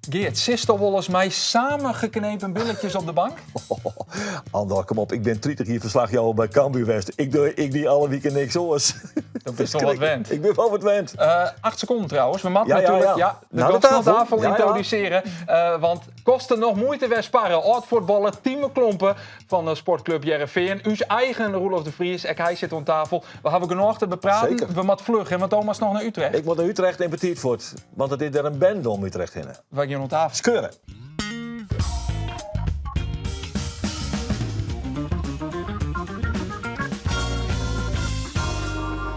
Geert, zit toch wel eens mij samengeknepen billetjes op de bank? Andor, kom op. Ik ben 30 hier verslag jou bij Cambuur West. Ik die alle weekend niks hoors. Dat is toch wat wend. Ik ben wel wat wend. 8 seconden trouwens. We moeten Ja, natuurlijk ja. de Naar de Gosneltafel tafel. Ja, ja. introduceren. Want kosten nog moeite weer sparren. Oud-voetballer Tieme Klompen van de sportclub Jereveen. Uw eigen Roelof de Vries. Hij zit aan tafel. We hebben genoeg te bepraten. Zeker. We moeten vluggen, want Thomas nog naar Utrecht. Ik moet naar Utrecht en Petitfort. Want het is er een band om Utrecht heen. Waar je aan tafel. Skeuren.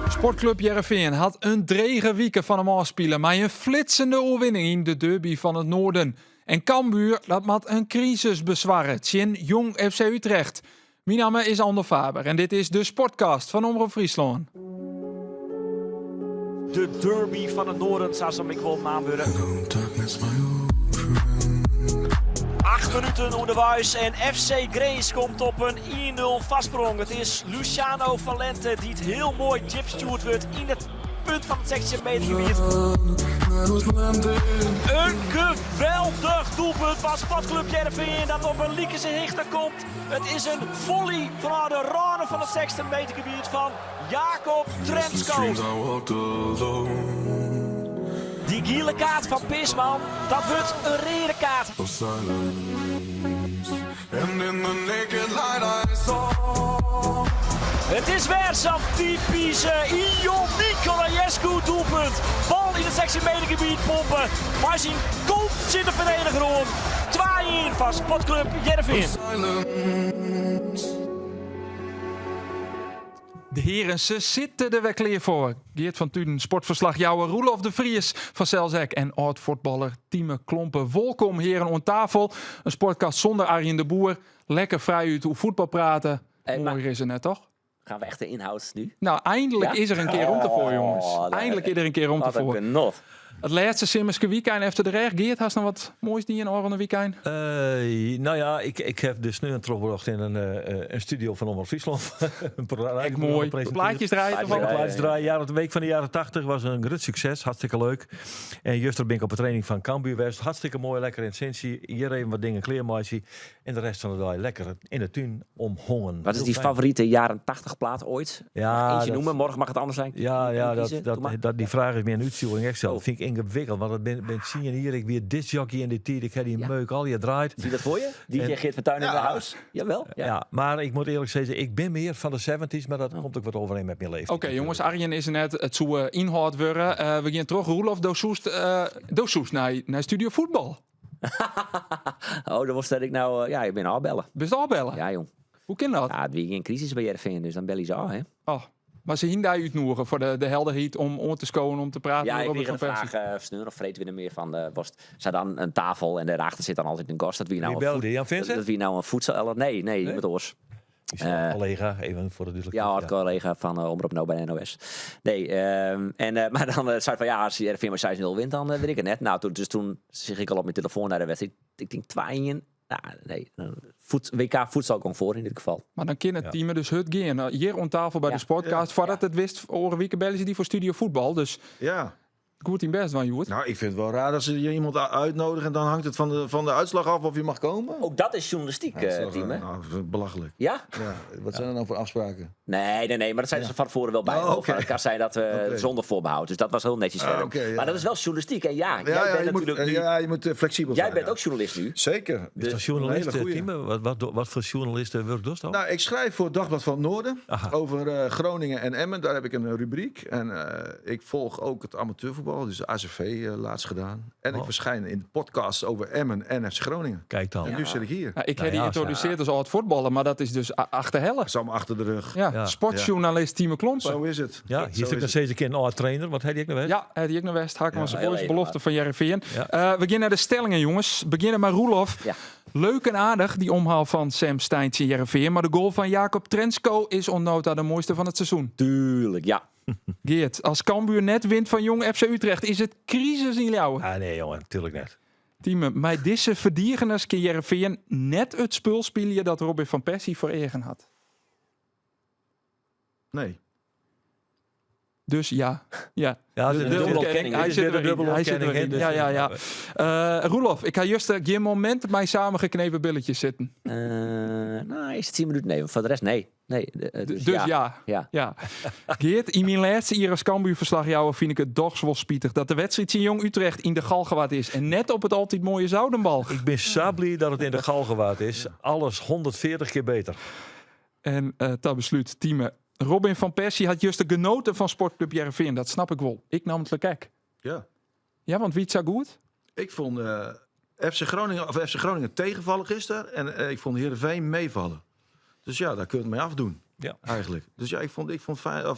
Sportclub Jereveen had een drege wieken van hem afspelen, maar een flitsende overwinning in de derby van het Noorden. En Cambuur dat moet een crisis bezwaren. Tjen Jong FC Utrecht. Mijn naam is Ander Faber en dit is de Sportcast van Omroep Friesland. De derby van het Noorden, zou ze hem wel naamburen. 8 minuten onderwijs en FC Grace komt op een 1-0 vastsprong. Het is Luciano Valente die het heel mooi chipstuurd wordt in het punt van het 16 meter gebied. Een geweldig doelpunt van Sportclub Jereveen dat op een Liekense hichter komt. Het is een volley vanuit de randen van het 16 meter gebied van Jacob Tremsko. Die gele kaart van Pisman, dat wordt een rode kaart. Het is weer zo'n typische Ion Nicolaescu doelpunt. Bal in het 16 meter gebied pompen. Maar zijn kop zit de verdediger om. 2-1 van Sportclub Jereveen. De heren, ze zitten er weer klaar voor. Geert van Tuden, sportverslagjouwer Roelof de Vries van Zelzek en oud-voetballer Tieme Klompen. Welkom heren aan tafel. Een sportcast zonder Arjen de Boer. Lekker vrij uit hoe voetbal praten. Mooi is het net, toch? Gaan we echt de inhoud nu? Nou, eindelijk Ja? is er een keer ruimte voor, jongens. Oh, Eindelijk is er een keer ruimte Wat een voor. genot. Het laatste Simmerske weekend efter de reg. Geert, had je nog wat moois die in oren weekend? Nou ja, ik heb dus nu een teruggebracht in een studio van Omroep Friesland. Echt mooi. Plaatjes draaien. Plaatjes draaien. De week van de jaren 80 was een groot succes. Hartstikke leuk. En juster ben ik op een training van Cambuur West. Hartstikke mooi, lekker in Sensie. Hier even wat dingen kleermaatje. En de rest van de dag lekker in de tuin omhongen. Wat is die favoriete jaren 80 plaat ooit? Ja, Eentje noemen, morgen mag het anders zijn. Ja, Kiezen, doe maar. die vraag is meer een uitsturing Excel. Oh. Dat vind ik ingewikkeld. Want ben zie je hier, ik weer discjockey in die tijd. Ik heb die meuk al je draait. Zie je dat voor je? DJ Geert van Tuin in mijn huis? Jawel. Ja, maar ik moet eerlijk zeggen, ik ben meer van de 70s, maar dat komt ook wat overeen met mijn leven. Oké, jongens, Arjen is er net. Het zou inhoud worden. We gaan terug. Roelof, doossoest naar Studio Voetbal. Oh, dan was dat ik nou... ja, je bent afbellen. Best al bellen. Ja, jong. Hoe kan dat? Ja, het wie geen crisis bij Jereveen, dus dan bel je ze af, hè? Oh, maar ze hingen daar uitnoeren voor de helderheid om te scoren, om te praten. Ja, met ik Robert kreeg een van Persie. vraag, sneur of vreten we er meer van. Ze dan een tafel en daarachter zit dan altijd een gast. Dat wie nou Wie belde, Jan Vincent? dat wie nou een voedseller? Nee, met oors. Die is een collega, even voor de duidelijkheid. Ja, het collega van Omroep Nou bij de NOS. Nee, maar dan zei van ja, als je Jereveen 6-0 wint, dan weet ik het net. Nou, toen zeg ik al op mijn telefoon naar de wedstrijd. Ik denk 2-1. Nou, nee, WK voedsel kwam voor in dit geval. Maar dan kan het team dus het gaan. Hier aan tafel bij de Sportcast. Voordat het wist, vorige week bellen ze die voor Studio Voetbal. Dus Ja, goed in best van Joert. nou, ik vind het wel raar dat ze je iemand uitnodigen en dan hangt het van de uitslag af of je mag komen. Ook dat is journalistiek, Ja, dat is toch, team, hè? nou, dat is belachelijk. Ja? Ja, wat zijn er nou voor afspraken? Nee, maar dat zijn ze van tevoren wel bij. Oh, oké. Het kan zijn dat zonder voorbehoud. Dus dat was heel netjes verder. oké, ja. Maar dat is wel journalistiek. En ja, jij Ja, bent je moet, natuurlijk nu... je moet flexibel Jij zijn. bent ja. ook journalist nu. Zeker. Is dat journalist, een hele goeie. Tieme? Wat voor journalisten werkt dat dan? Nou, ik schrijf voor het Dagblad van het Noorden Aha. over Groningen en Emmen. Daar heb ik een rubriek. En ik volg ook het amateurvoetbal, dus de ACV laatst gedaan. En ik verschijn in de podcast over Emmen en FC Groningen. Kijk dan. En nu zit ik hier. Nou, ik heb Nou die ja, geïntroduceerd als oud voetballer, maar dat is dus achter helle. Dat is allemaal achter de rug. Ja, sportjournalist Tieme Klompen. Zo is het. Ja, Zo hier zit is nog steeds een keer een oud trainer. Wat heb je nog? Ja, die ik naar West. Haken was heel de even, belofte maar. van Jereveen. Ja. We beginnen de stellingen, jongens. Beginnen met Roelof. Ja. Leuk en aardig, die omhaal van Sam Steintje in Jereveen. Maar de goal van Jacob Trensco is onnota de mooiste van het seizoen. Tuurlijk, ja. Geert, als Cambuur net wint van Jong FC Utrecht, is het crisis in jou. Ah nee jongen, natuurlijk net. Team, mij deze verdiegeners keer Jereveen net het spul spelen dat Robin van Persie voor eigen had. Nee. Dus ja. Ja, De de dubbele ontkenning. Hij Dit is zit weer de erin. dubbele Hij zit ontkenning, erin. hè, Ja, dus- ja, ja. Roelof, ik ga juist geen moment op mijn samengeknepen billetjes zitten. Nou, is het 10 minuten? Nee, voor de rest nee. Dus ja. Ja. Geert, in mijn laatste Iris Cambuur-verslagjouwer vind ik het toch wel spietig dat de wedstrijd in Jong Utrecht in de Galgenwaard is. En net op het altijd mooie Zoudenbal. Ik ben sabli dat het in de Galgenwaard is. Alles 140 keer beter. En tot besluit, team Robin van Persie had juist de genoten van Sportclub Heerenveen. Dat snap ik wel. Ik nam het lekker. Ja. Ja, want wie het zo goed? Ik vond FC Groningen tegenvallen gisteren. En ik vond Heerenveen meevallen. Dus ja, daar kun je het mee afdoen. Ja. Eigenlijk. Dus ja, ik vond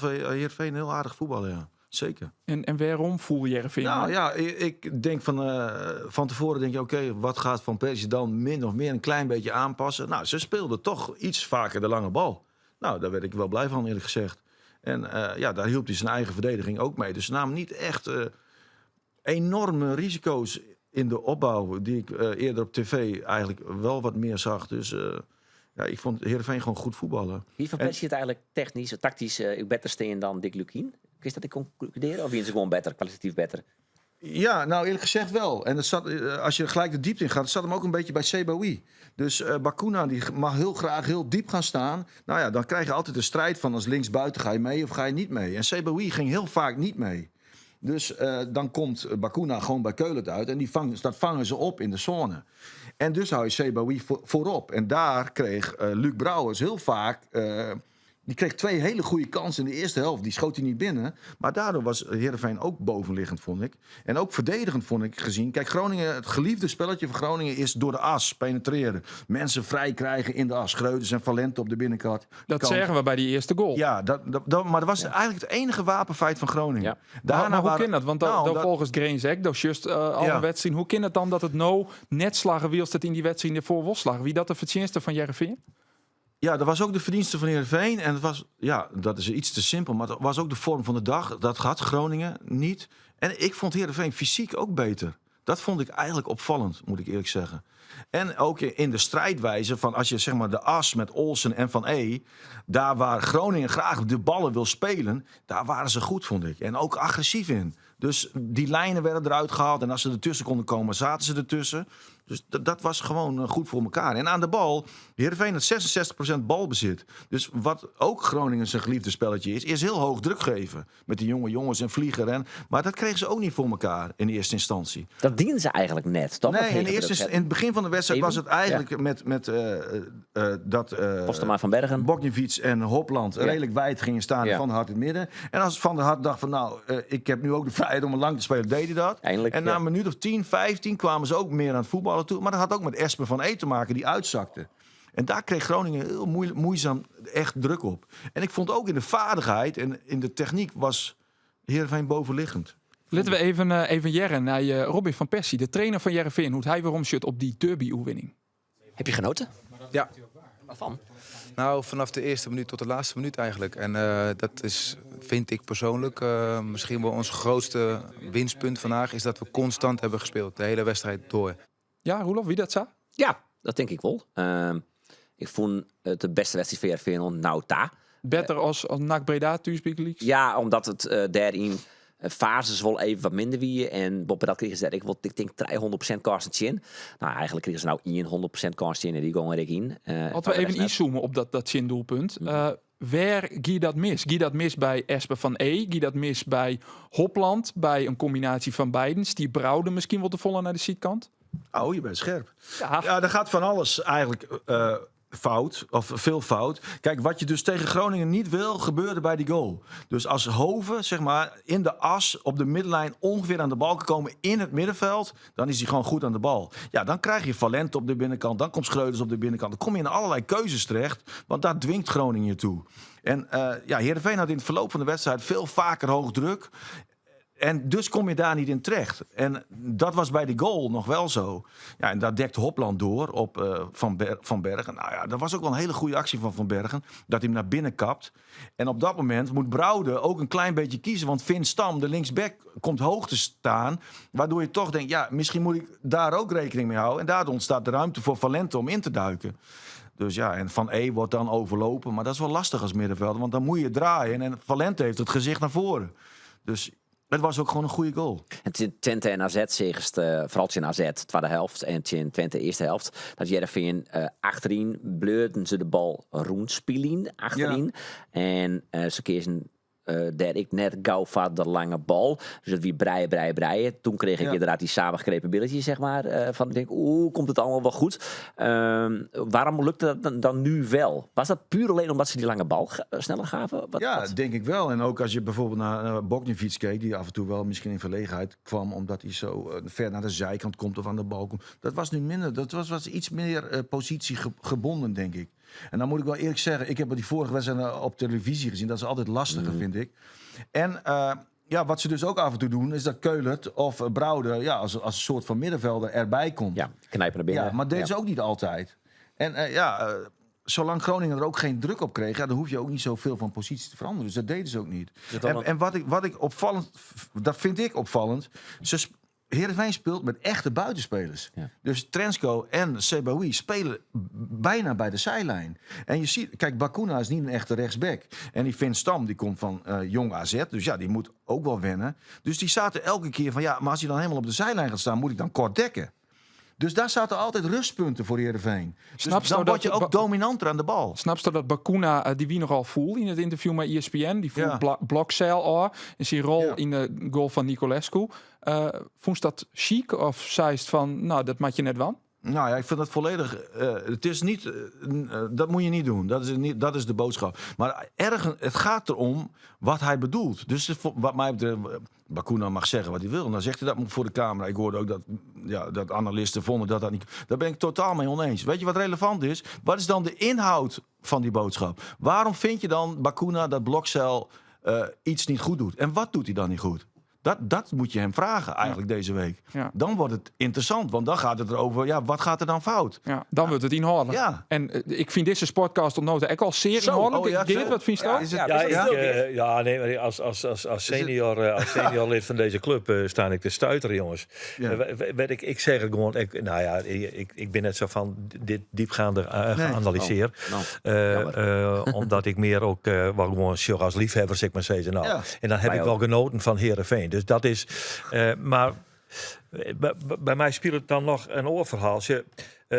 Heerenveen heel aardig voetballen, ja. Zeker. En waarom voel je Heerenveen? Nou ja, ik denk van tevoren denk je, oké, wat gaat Van Persie dan min of meer een klein beetje aanpassen? Nou, ze speelden toch iets vaker de lange bal. Nou, daar werd ik wel blij van, eerlijk gezegd. En ja, daar hielp hij zijn eigen verdediging ook mee. Dus ze namen niet echt enorme risico's in de opbouw, die ik eerder op tv eigenlijk wel wat meer zag. Dus ja, ik vond Heerenveen gewoon goed voetballen. Wie van Persie het eigenlijk technisch, tactisch beter steen dan Dick Lukien? Is dat te concluderen? Of is ze gewoon beter, kwalitatief beter? Ja, nou eerlijk gezegd wel. En het zat, als je gelijk de diepte in gaat, het zat hem ook een beetje bij Seboui. Dus Bakuna die mag heel graag heel diep gaan staan. Nou ja, dan krijg je altijd de strijd van als linksbuiten ga je mee of ga je niet mee. En Seboui ging heel vaak niet mee. Dus dan komt Bakuna gewoon bij Keulen uit en dat vangen ze op in de zone. En dus hou je Seboui voorop. En daar kreeg Luc Brouwers heel vaak... Die kreeg 2 hele goede kansen in de eerste helft. Die schoot hij niet binnen. Maar daardoor was Heerenveen ook bovenliggend, vond ik. En ook verdedigend, vond ik gezien. Kijk, Groningen, het geliefde spelletje van Groningen is door de as penetreren. Mensen vrij krijgen in de as. Schreuders en Valente op de binnenkant. Dat zeggen we bij die eerste goal. Ja, maar dat was eigenlijk het enige wapenfeit van Groningen. Ja. Maar hoe kan dat? Want volgens Greenzek, dat is juist alle Ja. wedstrijd. Hoe kan het dan dat het nou net slagen wie als het in die wedstrijd ervoor was slagen? Wie dat de verdienste van Heerenveen? Ja, dat was ook de verdienste van Heerenveen. En het was, ja, dat is iets te simpel. Maar het was ook de vorm van de dag. Dat had Groningen niet. En ik vond Heerenveen fysiek ook beter. Dat vond ik eigenlijk opvallend, moet ik eerlijk zeggen. En ook in de strijdwijze van als je zeg maar de as met Olsen en Van E... daar waar Groningen graag de ballen wil spelen... daar waren ze goed, vond ik. En ook agressief in. Dus die lijnen werden eruit gehaald. En als ze ertussen konden komen, zaten ze ertussen. Dus dat was gewoon goed voor elkaar. En aan de bal, Heerenveen had 66% balbezit. Dus wat ook Groningen zijn geliefde spelletje is heel hoog druk geven. Met die jonge jongens en vliegen. Maar dat kregen ze ook niet voor elkaar in eerste instantie. Dat dienen ze eigenlijk net, toch? Nee, in het begin van de wedstrijd was het eigenlijk met dat Postema van Bergen. Bogniewicz en Hopland redelijk wijd gingen staan en Van der Hart in het midden. En als Van der Hart dacht van nou, ik heb nu ook de vrijheid om lang te spelen, deed hij dat. Eindelijk, en na een minuut of 10, 15 kwamen ze ook meer aan het voetballen toe. Maar dat had ook met Espen van E te maken, die uitzakte. En daar kreeg Groningen heel moeizaam echt druk op. En ik vond ook in de vaardigheid en in de techniek was Heerenveen bovenliggend. Laten we even Jerren naar Robin van Persie, de trainer van Heerenveen. Hoe hij weer omzit op die derby-oewinning. Heb je genoten? Ja. Waarvan? Nou, vanaf de eerste minuut tot de laatste minuut eigenlijk. En dat is, vind ik persoonlijk, misschien wel ons grootste winstpunt vandaag... is dat we constant hebben gespeeld, de hele wedstrijd door. Ja, Roelof, wie dat zou? Ja, dat denk ik wel. Ik vond het de beste wedstrijd van Heerenveen ontnauwta. Beter als NAC Breda, Thuisbeek Leagues? Ja, omdat het daarin fases wel even wat minder wie. En boven dat kregen ze ik denk 300% kans in. Nou, eigenlijk kregen ze nou 100% kans in en die gingen er in. Laten we even inzoomen op dat zindoelpunt. Waar gie dat mis? Gie dat mis bij Espen van E? Gie dat mis bij Hopland? Bij een combinatie van beiden? Stier Brouwde misschien wel te volle naar de zijkant? Oh, je bent scherp. Ja. Ja, er gaat van alles eigenlijk fout, of veel fout. Kijk, wat je dus tegen Groningen niet wil, gebeurde bij die goal. Dus als Hoven, zeg maar, in de as op de middenlijn ongeveer aan de bal kan komen in het middenveld, dan is hij gewoon goed aan de bal. Ja, dan krijg je Valente op de binnenkant, dan komt Schreuders op de binnenkant. Dan kom je in allerlei keuzes terecht, want daar dwingt Groningen je toe. En ja, Heerenveen had in het verloop van de wedstrijd veel vaker hoog druk. En dus kom je daar niet in terecht. En dat was bij de goal nog wel zo. Ja, en daar dekt Hopland door op Van Bergen. Nou ja, dat was ook wel een hele goede actie van Bergen. Dat hij hem naar binnen kapt. En op dat moment moet Brouwde ook een klein beetje kiezen. Want Vin Stam, de linksback, komt hoog te staan. Waardoor je toch denkt, ja, misschien moet ik daar ook rekening mee houden. En daardoor ontstaat de ruimte voor Valente om in te duiken. Dus ja, en Van E wordt dan overlopen. Maar dat is wel lastig als middenvelder, want dan moet je draaien. En Valente heeft het gezicht naar voren. Dus het was ook gewoon een goede goal. En Twente en AZ zegest, vooral in AZ, tweede helft. En in Twente eerste helft. Dat Jereveen achterin bleurden ze de bal rondspelen achterin. Ja. En ze kiezen daar ik net gauw van de lange bal. Dus het weer breien. Toen kreeg ik inderdaad die samengegrepen billetje, zeg maar. Van ik denk, komt het allemaal wel goed? Waarom lukte dat dan nu wel? Was dat puur alleen omdat ze die lange bal sneller gaven? Wat? Denk ik wel. En ook als je bijvoorbeeld naar Bogdanovic keek, die af en toe wel misschien in verlegenheid kwam, omdat hij zo ver naar de zijkant komt of aan de bal komt. Dat was nu minder. Dat was iets meer positiegebonden, denk ik. En dan moet ik wel eerlijk zeggen, ik heb die vorige wedstrijd op televisie gezien. Dat is altijd lastiger, vind ik. En wat ze dus ook af en toe doen, is dat Keulert of Brouwer als een soort van middenvelder erbij komt. Ja, knijpen naar binnen. Ja, maar deden ze ook niet altijd. En zolang Groningen er ook geen druk op kreeg, dan hoef je ook niet zoveel van positie te veranderen. Dus dat deden ze ook niet. En wat ik opvallend, dat vind ik opvallend, Heerenveen speelt met echte buitenspelers. Ja. Dus Trensko en Sebaoui spelen bijna bij de zijlijn. En je ziet, kijk, Bakuna is niet een echte rechtsback. En die Vin Stam, die komt van Jong AZ. Dus ja, die moet ook wel wennen. Dus die zaten elke keer van, maar als hij dan helemaal op de zijlijn gaat staan, moet ik dan kort dekken. Dus daar zaten altijd rustpunten voor Heerenveen. Dus dan word je ook dominanter aan de bal. Snap je dat Bakuna, die wie nogal voel in het interview met ESPN? Die voelt blokzeil al. En zijn rol in de goal van Nicolescu. Vond je dat chic? Of zei het van, nou, dat maak je net wel? Nou ja, ik vind dat volledig. Het is niet. Dat moet je niet doen. Dat is de boodschap. Maar het gaat erom wat hij bedoelt. Dus wat mij betreft, Bakuna mag zeggen wat hij wil. En dan zegt hij dat voor de camera. Ik hoorde ook dat analisten vonden dat niet. Daar ben ik totaal mee oneens. Weet je wat relevant is? Wat is dan de inhoud van die boodschap? Waarom vind je dan Bakuna dat Blokcel iets niet goed doet? En wat doet hij dan niet goed? Dat moet je hem vragen eigenlijk deze week. Ja. Dan wordt het interessant, want dan gaat het erover, wat gaat er dan fout? Ja, dan wordt het inhoudelijk. Ja. En ik vind deze sportcast ontnoten ook al zeer inhoudelijk. Geert, wat vind je dat? Als senior lid van deze club sta ik te stuiteren, jongens. Ja. Ik zeg het gewoon, ik ben net zo van dit diepgaande geanalyseerd. Omdat ik meer ook wel gewoon als liefhebber, zeg maar steeds. En dan heb ik wel genoten van Heerenveen. Dus dat is... maar bij mij speelt het dan nog een oorverhaal. Ze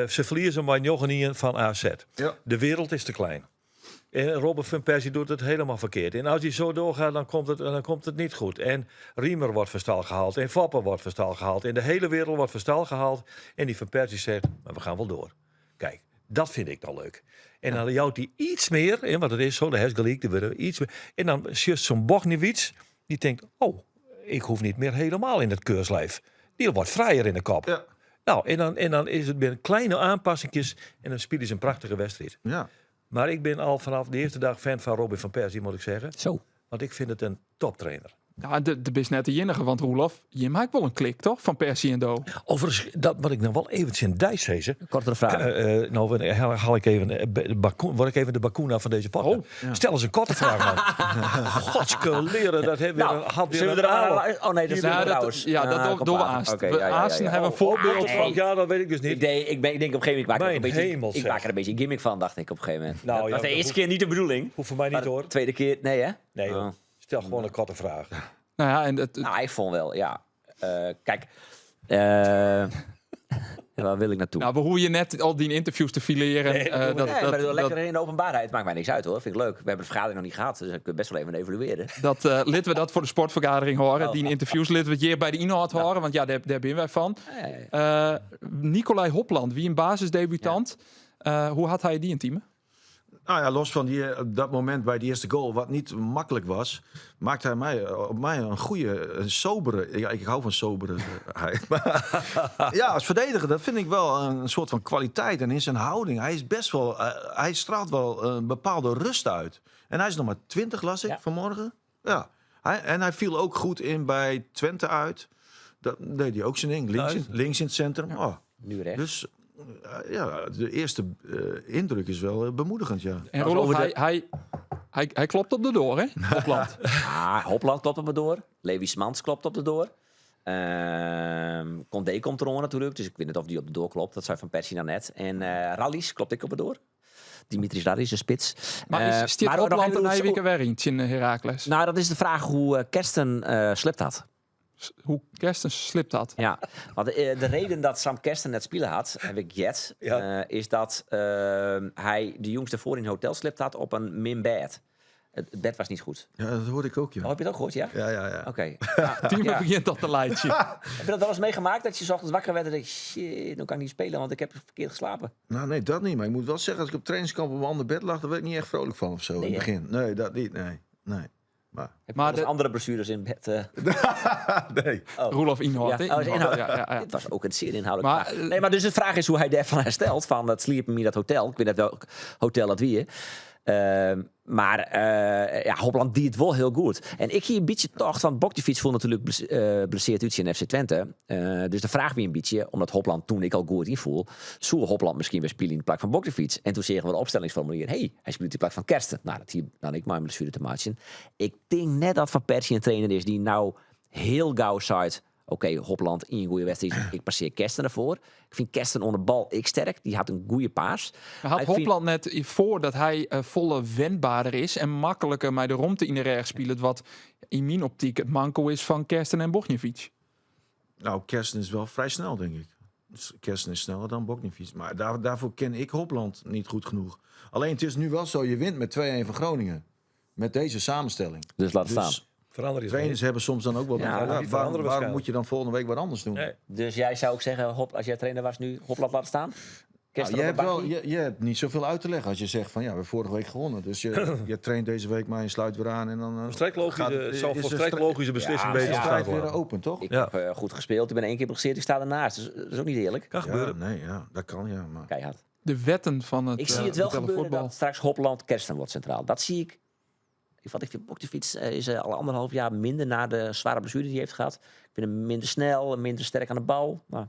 verliezen maar 9 van AZ. Ja. De wereld is te klein. En Robert van Persie doet het helemaal verkeerd. En als hij zo doorgaat, dan komt het niet goed. En Riemer wordt van stal gehaald. En Foppen wordt van stal gehaald. En de hele wereld wordt van stal gehaald. En die van Persie zegt, maar we gaan wel door. Kijk, dat vind ik dan leuk. En dan jouwt hij iets meer, want het is zo, de Hesgeliek, iets meer. En dan just zo'n Bogdanovic, die denkt, ik hoef niet meer helemaal in het keurslijf. Die wordt vrijer in de kop. Ja. Nou, en dan is het weer kleine aanpassingjes en dan spelen ze een prachtige wedstrijd. Ja. Maar ik ben al vanaf de eerste dag fan van Robin van Persie, moet ik zeggen. Zo. Want ik vind het een toptrainer. Ja, de is net de enige, want Roelof, je maakt wel een klik, toch? Van Persie en Do. Overigens, dat wat ik nog wel eventjes in Dijs lezen. Kortere vraag. Haal ik even word ik even de Bakuna van deze podcast. Stel eens een korte vraag, man. Godskeleeren, dat hebben we dat is trouwens. Dat doen we Aasten. We Aasten hebben een voorbeeld van. Ja, dat weet ik dus niet. Ik denk op een gegeven moment, ik maak er een beetje gimmick van, dacht ik op een gegeven moment. Dat was de eerste keer niet de bedoeling. Hoeft voor mij niet hoor. De tweede keer, nee hè? Nee hoor. Stel gewoon een korte vraag. Nou ja, ik vond wel, kijk, waar wil ik naartoe? Nou, we hoeven je net al die interviews te fileren. Maar lekker in de openbaarheid. Maakt mij niks uit hoor, vind ik leuk. We hebben de vergadering nog niet gehad, dus ik kan best wel even evalueren. Litten we dat voor de sportvergadering horen. Die interviews litten we hier bij de inhoud horen, want daar ben wij van. Nicolai Hopland, wie een basisdebutant. Hoe had hij die in team? Nou ja, los van dat moment bij de eerste goal, wat niet makkelijk was, maakte hij op mij een goede, sobere. Ja, ik hou van soberheid. Ja, als verdediger, dat vind ik wel een soort van kwaliteit. En in zijn houding, hij is best wel, hij straalt wel een bepaalde rust uit. En hij is nog maar 20, las ik vanmorgen. Ja, hij viel ook goed in bij Twente uit. Dat deed hij ook zijn ding. Links in het centrum. Oh. Nu rechts. Dus de eerste indruk is wel bemoedigend, ja. En Rolof, hij klopt op de door, hè? Hopland. Hopland klopt op de door. Levi Smans klopt op de door. Condé komt er natuurlijk, dus ik weet niet of die op de door klopt. Dat zou Van Persie nou net. En Rallies klopt ik op de door. Dimitris Radis, de spits. Maar is dit nog Hopland even en hoe- Nijweke weer iets in Heracles? Nou, dat is de vraag hoe Kersten slipt had. Hoe Kersten slipt dat? Ja, want de reden dat Sam Kersten net spelen had, heb ik jet, is dat hij de jongste voor in hotel slipt had op een min bed. Het bed was niet goed. Ja, dat hoorde ik ook, ja. Oh, heb je het ook gehoord, ja? Ja. Oké. Team Ja. begint dat te leidje. Heb je dat wel eens meegemaakt, dat je 's ochtends wakker werd en dacht, shit, dan kan ik niet spelen, want ik heb verkeerd geslapen. Nou, nee, dat niet. Maar ik moet wel zeggen, als ik op trainingskamp op een ander bed lag, daar werd ik niet echt vrolijk van of zo in het hè? begin. Nee, dat niet. Nee. Maar, Heb je Maar wel eens de- andere blessures in bed? nee. Roelof Inhoud. Ja, hè? oh, is inhoud. Ja. Dit was ook een zeer inhoudelijk Maar, vraag. Nee, maar dus de vraag is hoe hij daarvan herstelt. Van dat sliepen in dat hotel. Ik weet net welk hotel dat wie. Hopland die het wel heel goed. En ik hier een beetje toch, want Bokjevic voelde natuurlijk blesseerd uit in FC Twente. Dus de vraag wie een beetje, omdat Hopland toen ik al goed invoel, zou Hopland misschien weer spelen in de plek van Bokjevic. En toen zeggen we de opstellingsformulier, hij speelt in de plek van Kersten. Nou, dat hier dan ik maar een blessure te maken. Ik denk net dat Van Persie een trainer is die nou heel gauw zei, oké, Hopland in een goede wedstrijd. Ik passeer Kersten ervoor. Ik vind Kersten onder bal sterk. Die had een goede paas. Had Ik vind- Hopland net voordat hij volle wendbaarder is en makkelijker met de romte in de reg speelt, wat in mijn optiek het manco is van Kersten en Bogniewicz. Nou, Kersten is wel vrij snel, denk ik. Dus Kersten is sneller dan Bokniewicz. Maar daarvoor ken ik Hopland niet goed genoeg. Alleen het is nu wel zo, je wint met 2-1 van Groningen. Met deze samenstelling. Dus laat staan. Verander je Trainers hebben soms dan ook wel... Ja, Ja, niet waarom veranderen waarschijnlijk. moet je dan volgende week wat anders doen? Nee. Dus jij zou ook zeggen, als jij trainer was nu, Hopland laten staan? Nou, Kersten op een bakkie? je hebt niet zoveel uit te leggen als je zegt van ja, we hebben vorige week gewonnen. Dus je traint deze week maar je sluit weer aan en dan... Volstrekt is volstrekt de logische beslissing bezig de te strijd worden. weer open, toch? Ik Ja. heb goed gespeeld, ik ben 1 keer geblesseerd, ik sta ernaast. Dus dat is ook niet eerlijk. Kan gebeuren. Dat kan, ja. Maar... Keihard. De wetten van het Ik zie het wel betellen gebeuren voetbal. dat straks Hopland Kersten wordt centraal. Dat zie ik. Ik vind Bokjevic is al 1,5 jaar minder na de zware blessure die hij heeft gehad. Ik vind hem minder snel, minder sterk aan de bal. Maar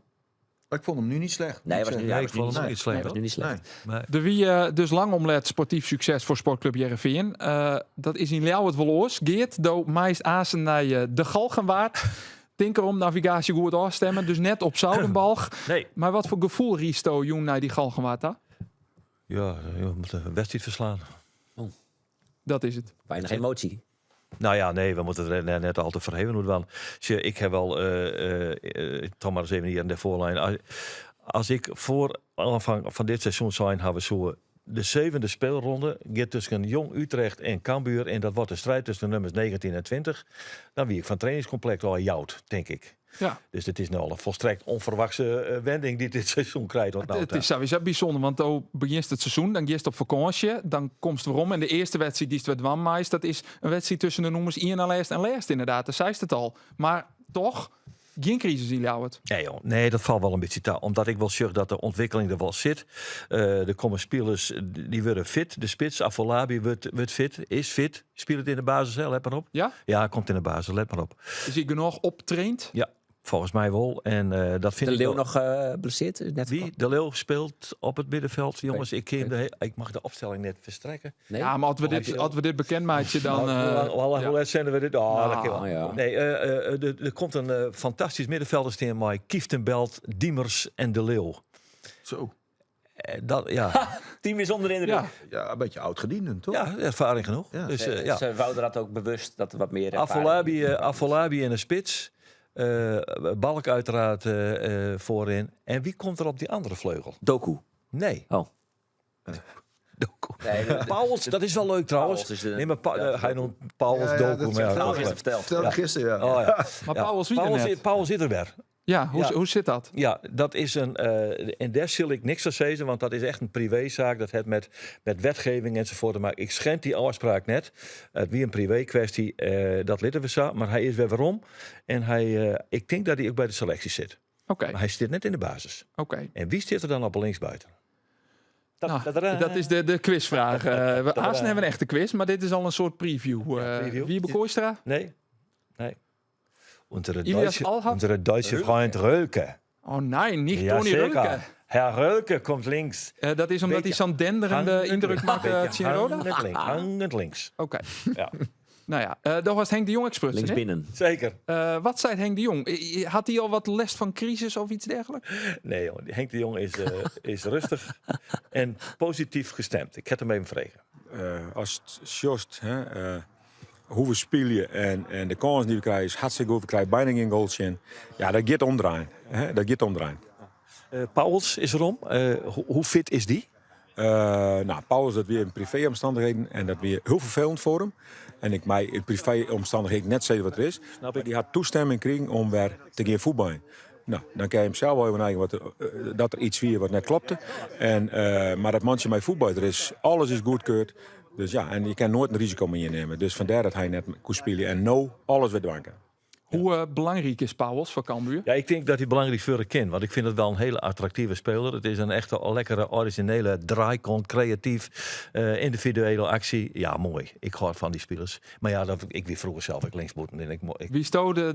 Ik vond hem nu niet slecht. nee, was nu, Nee, hij ik was nu vond niet hem slecht. niet slecht, Nee, was nu niet slecht. Nee. Nee. De wie dus lang omlet sportief succes voor Sportclub Jereveen. Dat is in Leeuw het Verloos. Geert, do meest azen naar de Galgenwaard. Tinker om navigatie goed afstemmen. Dus net op Zoudenbalg. Nee. Maar wat voor gevoel Risto Joen naar die Galgenwaard? Hè? Ja, je moet een wedstrijd verslaan. Dat is het. Weinig emotie. Nou ja, nee, we moeten er net altijd verheven doen. Want ik heb wel, toch maar eens even hier in de voorlijn. Als ik voor aanvang van dit seizoen zijn, hebben we zo de 7e speelronde. Gaat tussen Jong Utrecht en Cambuur. En dat wordt de strijd tussen de nummers 19 en 20. Dan wie ik van trainingscomplex al jout, denk ik. Ja. Dus het is nou al een volstrekt onverwachte wending die dit seizoen krijgt. Wat nou Het is sowieso bijzonder, want dan begint het seizoen, dan gist op vakantie, dan komt het weer om. En de eerste wedstrijd die het werd wammeist, dat is een wedstrijd tussen de noemers Ian Lijst en Lijst inderdaad. Dat zei het al. Maar toch, geen crisis in Ljouwert. Nee, joh. Nee, dat valt wel een beetje te. Omdat ik wel zeg dat de ontwikkeling er wel zit. Er komen spelers die worden fit. De spits, Afolabi, wordt fit, is fit. Speelt het in de basis, hè? Let maar op. Ja? Ja, komt in de basis, let maar op. Is hij genoeg optraind? Ja, volgens mij wel. En dat vind De ik Leeuw wel- nog blesseerd? Net Wie? De Leeuw speelt op het middenveld. Jongens, ik mag de opstelling net verstrekken. Nee? Ja, maar als we dit bekend maatje, dan... Hoe laat zenden we dit? Dat kan wel. ja. Nee, er komt een fantastisch middenveldersteen bij. Kieftenbelt, Diemers en De Leeuw. Zo. Ja, Team is onder de indruk. Ja, Ja, een beetje oud-gedienden, toch? ja, ervaring genoeg. Ja. Dus ja. Ze wouden dat ook bewust, dat er wat meer ervaring- Afolabi in de spits. Balk uiteraard voorin. En wie komt er op die andere vleugel? Doku. Nee. Oh. Doku. Nee, Pauwels, dat is wel leuk trouwens. Pauwels is de- Nee, maar ja, hij noemt Pauwels Ja, Doku. dat maar ja, zegt Nou, goed. gisteren verteld. Vertelde gisteren, ja. Oh, ja. maar Ja. Pauwels wie er net? Pauwels zit er weer. Ja, Ja. hoe zit dat? Ja, dat is een. En daar zul ik niks aan zeggen, want dat is echt een privézaak. Dat heeft met wetgeving enzovoort te maken. Ik schend die afspraak net. Het wie een privé kwestie, dat litten we zo. Maar hij is weer waarom. En ik denk dat hij ook bij de selectie zit. Oké, Maar hij zit net in de basis. oké. En wie zit er dan op linksbuiten? Nou, dat is de quizvraag. We Aasen hebben een echte quiz, maar dit is al een soort preview. preview. Wie Bekooistra? Nee. Ilias Alhad? Onze Duitse vriend Rölke. Oh nee, niet Ja, Tony Rulke. zeker. Herr Rölke komt links. Dat is omdat hij Beetje zo'n denderende indruk maakt Beetje uit Roda? hangend links. Oké. Ja. Nou ja, daar was Henk de Jong expert. Links hè? binnen. Zeker. Wat zei Henk de Jong? Had hij al wat last van crisis of iets dergelijks? Nee, jongen, Henk de Jong is rustig en positief gestemd. Ik heb hem even vregen. Als het just, hoe we spelen en de kans die we krijgen is hartstikke goed. We krijgen bijna geen goals in. Ja, dat gaat omdraaien. Dat gaat omdraaien. Pauwels is erom. Hoe fit is die? Paulus, dat weer in privéomstandigheden en dat weer heel vervelend voor hem. En ik mij in privéomstandigheden net zeggen wat er is. Snap ik. Die had toestemming gekregen om weer te gaan voetballen. Nou, dan kan je hem zelf wel even nadenken dat er iets weer wat net klopte. Maar dat mandje met voetbal, alles is goedkeurd. Dus ja, en je kan nooit een risico meer nemen. Dus vandaar dat hij net kon spelen en alles weer dwanken. Hoe belangrijk is Pauwels voor Cambuur? Ja, ik denk dat hij belangrijk voor de kind. Want ik vind het wel een hele attractieve speler. Het is een echte lekkere, originele, draaikont, creatief, individuele actie. Ja, mooi. Ik hoor van die spelers. Maar ja, ik wie vroeger zelf ook linksboeten. En Wie stoorde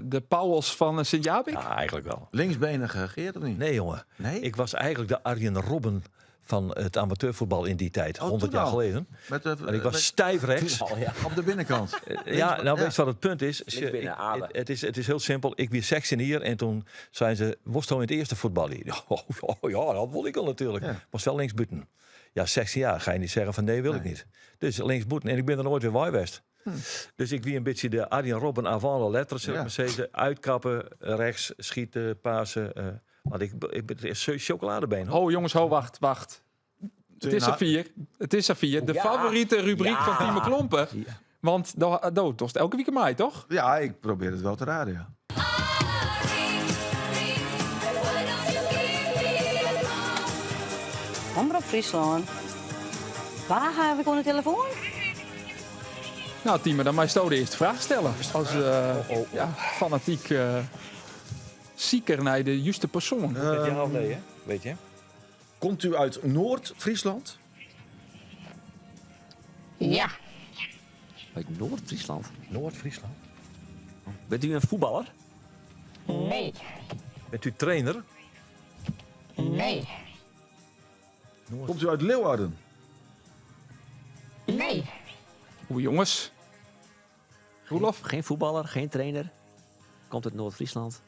de Pauwels van Sint-Jabik? ja, eigenlijk wel. Linksbenige Geert of niet? Nee, jongen. Nee? Ik was eigenlijk de Arjen Robben van het amateurvoetbal in die tijd. 100 toen jaar al? geleden. En En ik was stijf rechts. op de binnenkant. Ja, nou weet je wat het punt is? binnen, aardig. Het is heel simpel. Ik was 16 hier en toen zijn ze, worst in het eerste voetbal hier? Ja, dat wil ik al natuurlijk. Ja. Was wel linksbuiten. Ja, 16 jaar ga je niet zeggen van nee, wil ik niet. Dus linksbuiten en ik ben er nooit weer waaivest. Dus ik wie een beetje de Arjen Robben avant la lettres, zullen we maar zeggen. Uitkappen, rechts, schieten, pasen. Want ik ben chocoladebeen. Hoor. Oh jongens, wacht. Het is er 4. Het is er 4. De Ja. favoriete rubriek Ja. van Timo Klompen. Want dat was elke week mij, toch? Ja, ik probeer het wel te raden, ja. Omroep Friesland. Waar heb ik aan de telefoon? Nou, Timo, dan mag je de eerste vraag stellen. Als fanatiek zieker naar de juiste persoon. Met ja of nee, hè? Weet je? Komt u uit Noord-Friesland? Ja. Uit Noord-Friesland. Noord-Friesland. Bent u een voetballer? Nee. Bent u trainer? Nee. Komt u uit Leeuwarden? Nee. Oeh, jongens. Roelof? Geen voetballer, geen trainer. Komt uit Noord-Friesland.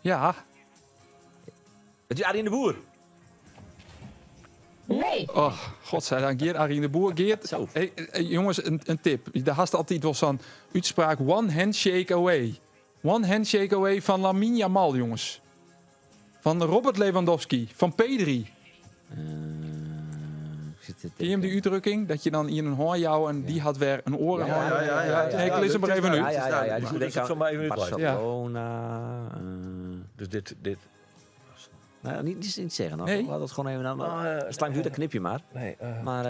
Ja. Bent u Arjen de Boer? Nee. Oh, godzijdank. Geert, Arjen de Boer. Geert, Zo. hey, jongens, een tip. Daar had altijd wel zo'n uitspraak. One handshake away. One handshake away van Lamine Yamal, jongens. Van Robert Lewandowski. Van Pedri. Ken je hem die uitdrukking? Dat je dan in een hoor jou en die had weer een oren. Ja. Ik lees hem maar even uit. Ja. Dus het voor mij even uitleggen. Barcelona. Dus dit. Nou, niet zeggen. Dan. Nee. Laat het gewoon even aan. Slang duurt, dan knip je maar. Nee. Maar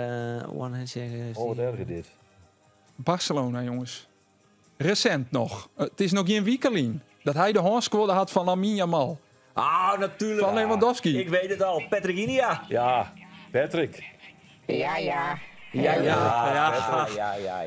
one handshake heeft Wat hij- erg dit. Barcelona, jongens. Recent nog. Het is nog geen weekelien. Dat hij de hoornsquad had van Lamine Yamal. Ah, natuurlijk. Van Lewandowski. Ik weet het al. Patrick Inia. Ja, Patrick. Ja. Ja.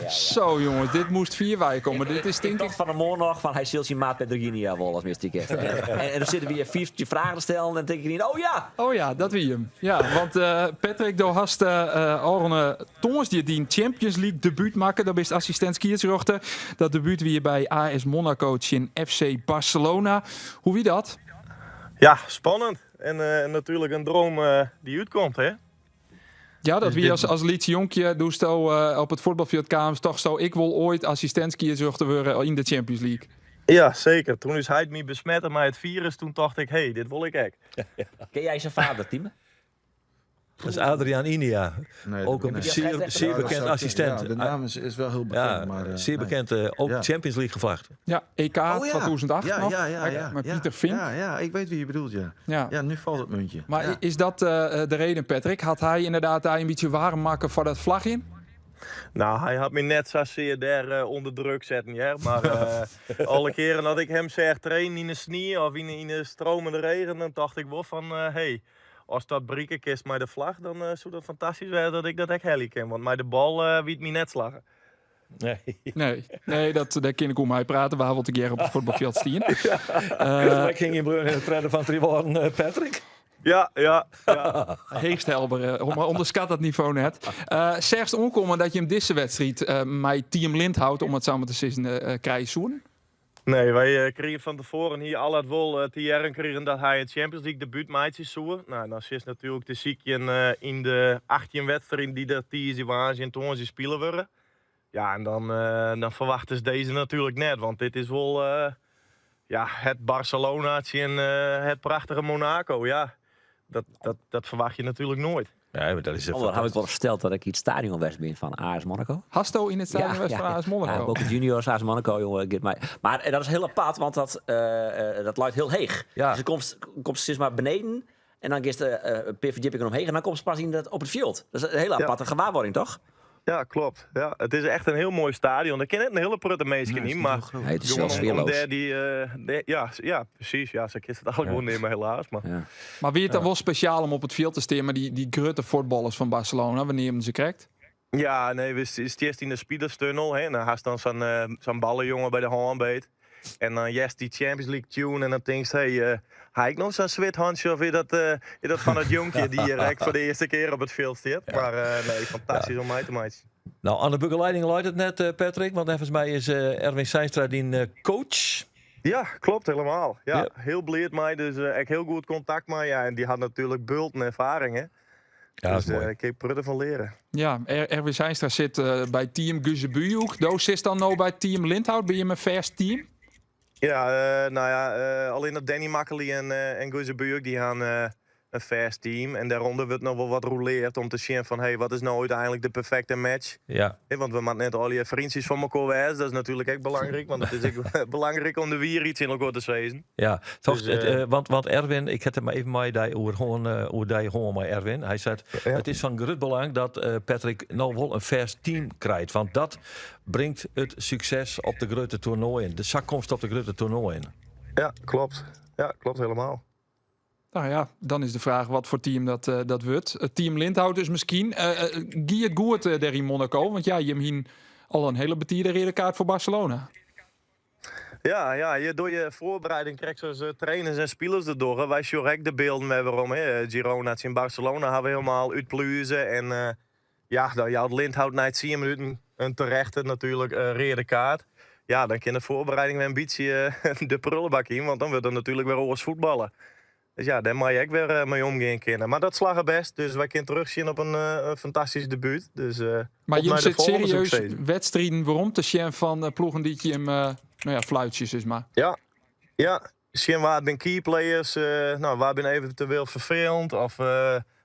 Zo, jongens. Dit moest 4 weken komen. Dit is Ik denk ik... dacht van de morgen nog van hij ziet je maat Patrick Inia wel als mystiek. En dan zitten we hier 4 vragen te stellen en dan denk je niet, oh ja. Oh ja, dat wie hem. Ja, want Patrick, door hast al een Thomas die een Champions League debuut maken. Dat is assistent skiersrochter. Dat debuut wie je bij AS Monaco in FC Barcelona. Hoe wie dat? Ja, spannend. En natuurlijk een droom die uitkomt, hè? Ja, dat wie als liedje jonkje doest op het voetbalveld kamers toch zo. Ik wil ooit assistent skiersrochter worden in de Champions League. Ja, zeker. Toen is hij me besmetten met het virus. Toen dacht ik, hey, dit wil ik echt. Ken jij zijn vader, Timo? Dat is Adriaan Inia. Nee, Ook een zeer bekend assistent. Ja, de naam is wel heel bekend. Ja, maar, zeer nee. bekend. Ook Ja. Champions League gevraagd. Ja, EK 2008 nog. Ja. Met Pieter Vink. Ja, ik weet wie je bedoelt, ja. Ja. Ja, nu valt het muntje. Maar ja. is dat de reden, Patrick? Had hij inderdaad daar een beetje warm maken voor dat vlagje? Nou, hij had me net zozeer daar onder druk zetten, ja. Maar alle keren dat ik hem zeg trainen in de sneeuw of in de stromende regen, dan dacht ik wel van, hey, als dat brieken kist met de vlag, dan zou dat fantastisch zijn dat ik dat echt heli ken. Want met de bal wiet me net slagen. Nee. Nee, daar kan ik om mij praten. Waar wil ik hier op het voetbalveld staan? Ik ging in Breun in het redden van Tribuan, Patrick. Ja. Heegstelber, onderschat dat niveau net. Zerst onkomen dat je hem deze wedstrijd met Team Lindhout, om het samen te zeggen, krijgt zoen? Nee, wij kregen van tevoren hier al het wel te jaren kregen dat hij het Champions League debuut maatjes zoen. Nou, dan is natuurlijk de ziekje in de 18 wedstrijden die er die waren en toen ze spelen worden. Ja, en dan verwachten ze deze natuurlijk net, want dit is wel het Barcelonaatje en het prachtige Monaco. Ja, dat verwacht je natuurlijk nooit. Ja, maar dat is Dan heb ik wel verteld dat ik iets stadionwest ben van AS Monaco. Hasto in het stadion van AS Monaco. Ja, ook de juniors AS Monaco, jongen. Maar dat is heel apart, want dat luidt heel heeg. Ja. Dus dan komt ze steeds maar beneden en dan is de PVJ omheen en dan komt ze pas in op het veld. Dat is een hele aparte gewaarwording, toch? Ja, klopt. Ja, het is echt een heel mooi stadion. Ik ken het een hele prutte meisje niet, maar Nee, het is zelfs sfeerloos. ja, precies. Ja, ze kist het eigenlijk wel nemen, helaas. Maar Maar wie het dan wel speciaal om op het veld te staan, maar die grote voetballers van Barcelona, wanneer hem ze krijgt? ja, nee, we eerst in de Spiederstunnel. Hè, en dan haast dan zo'n ballenjongen bij de handbeet. En dan die Champions League tune. En dan denk je, heb ik nog zo'n zwithandje of is dat van het jonkje die hier voor de eerste keer op het veld staat? Ja. Maar nee, fantastisch om mij te maken. Nou, aan de begeleiding luidt het net, Patrick. Want volgens mij is Erwin Seinstra die coach. Ja, klopt helemaal. Ja. Heel blij mij, dus echt heel goed contact met. Ja, en die had natuurlijk bult en ervaringen. Ja, dus dat is mooi. ik heb er van leren. Ja, Erwin Seinstra zit bij Team Guzebujuk. Doos is dan nou bij Team Lindhout. Ben je mijn first team? Ja, alleen dat Danny Makkely en Guze Buurk die gaan een fast team. En daaronder wordt nog wel wat rouleerd om te zien van wat is nou uiteindelijk de perfecte match. Ja. Want we maken net al die vriendjes van elkaar wijs. Dat is natuurlijk echt belangrijk. Want het is ook belangrijk om de wier iets in elkaar te zezen. Ja, toch, Dus, want Erwin, ik heb het maar even met die gewoon met Erwin. Hij zei, het is van groot belang dat Patrick nou wel een fast team krijgt. Want dat brengt het succes op de grote toernooien. De zakkomst op de grote toernooien. Ja, klopt. Ja, klopt helemaal. Nou ja, dan is de vraag wat voor team dat wordt. Het team Lindhout dus misschien. Gie het goed daar in Monaco? Want ja, je hebt hier al een hele betierde rode kaart voor Barcelona. Ja, door je voorbereiding krijg je zoals trainers en spelers erdoor. Wij zien de beelden met waarom. Girona in Barcelona hebben we helemaal uitpluizen. En dan jouw Lindhout na 10 minuten een terechte natuurlijk rode kaart. Ja, dan kan de voorbereiding weer een beetje de prullenbak in. Want dan wordt er natuurlijk weer oors voetballen. Dus ja, daar mag je ook weer mee omgaan kunnen. Maar dat slag er best. Dus wij kunnen terugzien op een fantastisch debuut. Dus, maar je zit serieus succes. wedstrijden waarom te zien van ploegen die je hem fluitjes is maar. Ja. Zien waar ben keyplayers, waar ben eventueel vervelend. Of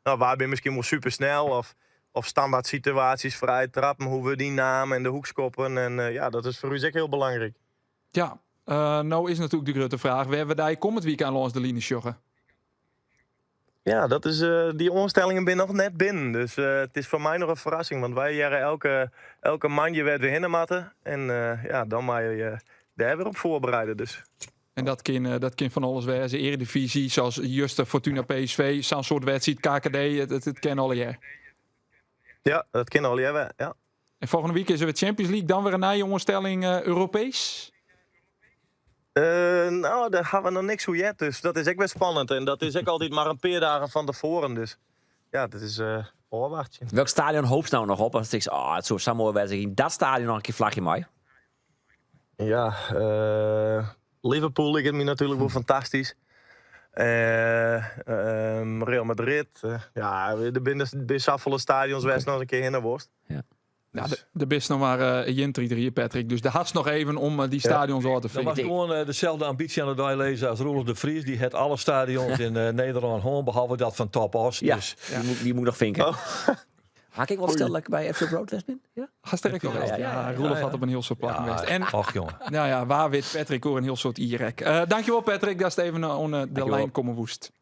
waar ben misschien wel supersnel. Of standaard situaties, vrij trappen, hoe we die namen en de hoekskoppen. En dat is voor u zeker heel belangrijk. Ja, nou is natuurlijk de grote vraag. We hebben daar komend weekend langs de linie joggen. Ja, dat is, die onstellingen ben nog net binnen. Dus het is voor mij nog een verrassing. Want wij jaren elke mandje werd weer hinnematten. En dan mag je daar weer op voorbereiden. Dus. En dat kan van alles wezen. Eredivisie, zoals Juster, Fortuna, PSV. Zo'n soort wedstrijd, KKD, het ken al jaar. Ja, dat ken al jaar, ja. En volgende week is er weer Champions League. Dan weer een nieuwe onstelling Europees. Daar gaan we nog niks hoe yet. Dus dat is echt best spannend. En dat is ook altijd maar een paar dagen van tevoren. Dus ja, dat is oorwachtje. Welk stadion hoop je nou nog op? Als ik zeg, het zou zo mooi zijn. In dat stadion nog een keer vlagje mee. Ja, Liverpool ligt me natuurlijk wel fantastisch. Real Madrid. Er binnen zoveel stadions waar nog een keer in worst. Ja. Ja, de best nog maar Jentri Patrick. Dus de hast nog even om die stadions al te Dan vinden. was gewoon dezelfde ambitie aan het bijlezen als Roelof de Vries. Die het alle stadions in Nederland gewoon, behalve dat van Top Os. Ja, Dus, die moet nog vinken. Had ik wel stellen dat ik bij FC Broadwest ben? Ja? Sterk nog wel. Ja, Roelof had op een heel soort plak geweest. En och jongen. nou ja, waar weet Patrick ook een heel soort Irek. Dankjewel Patrick, dat is even on de lijn komen woest.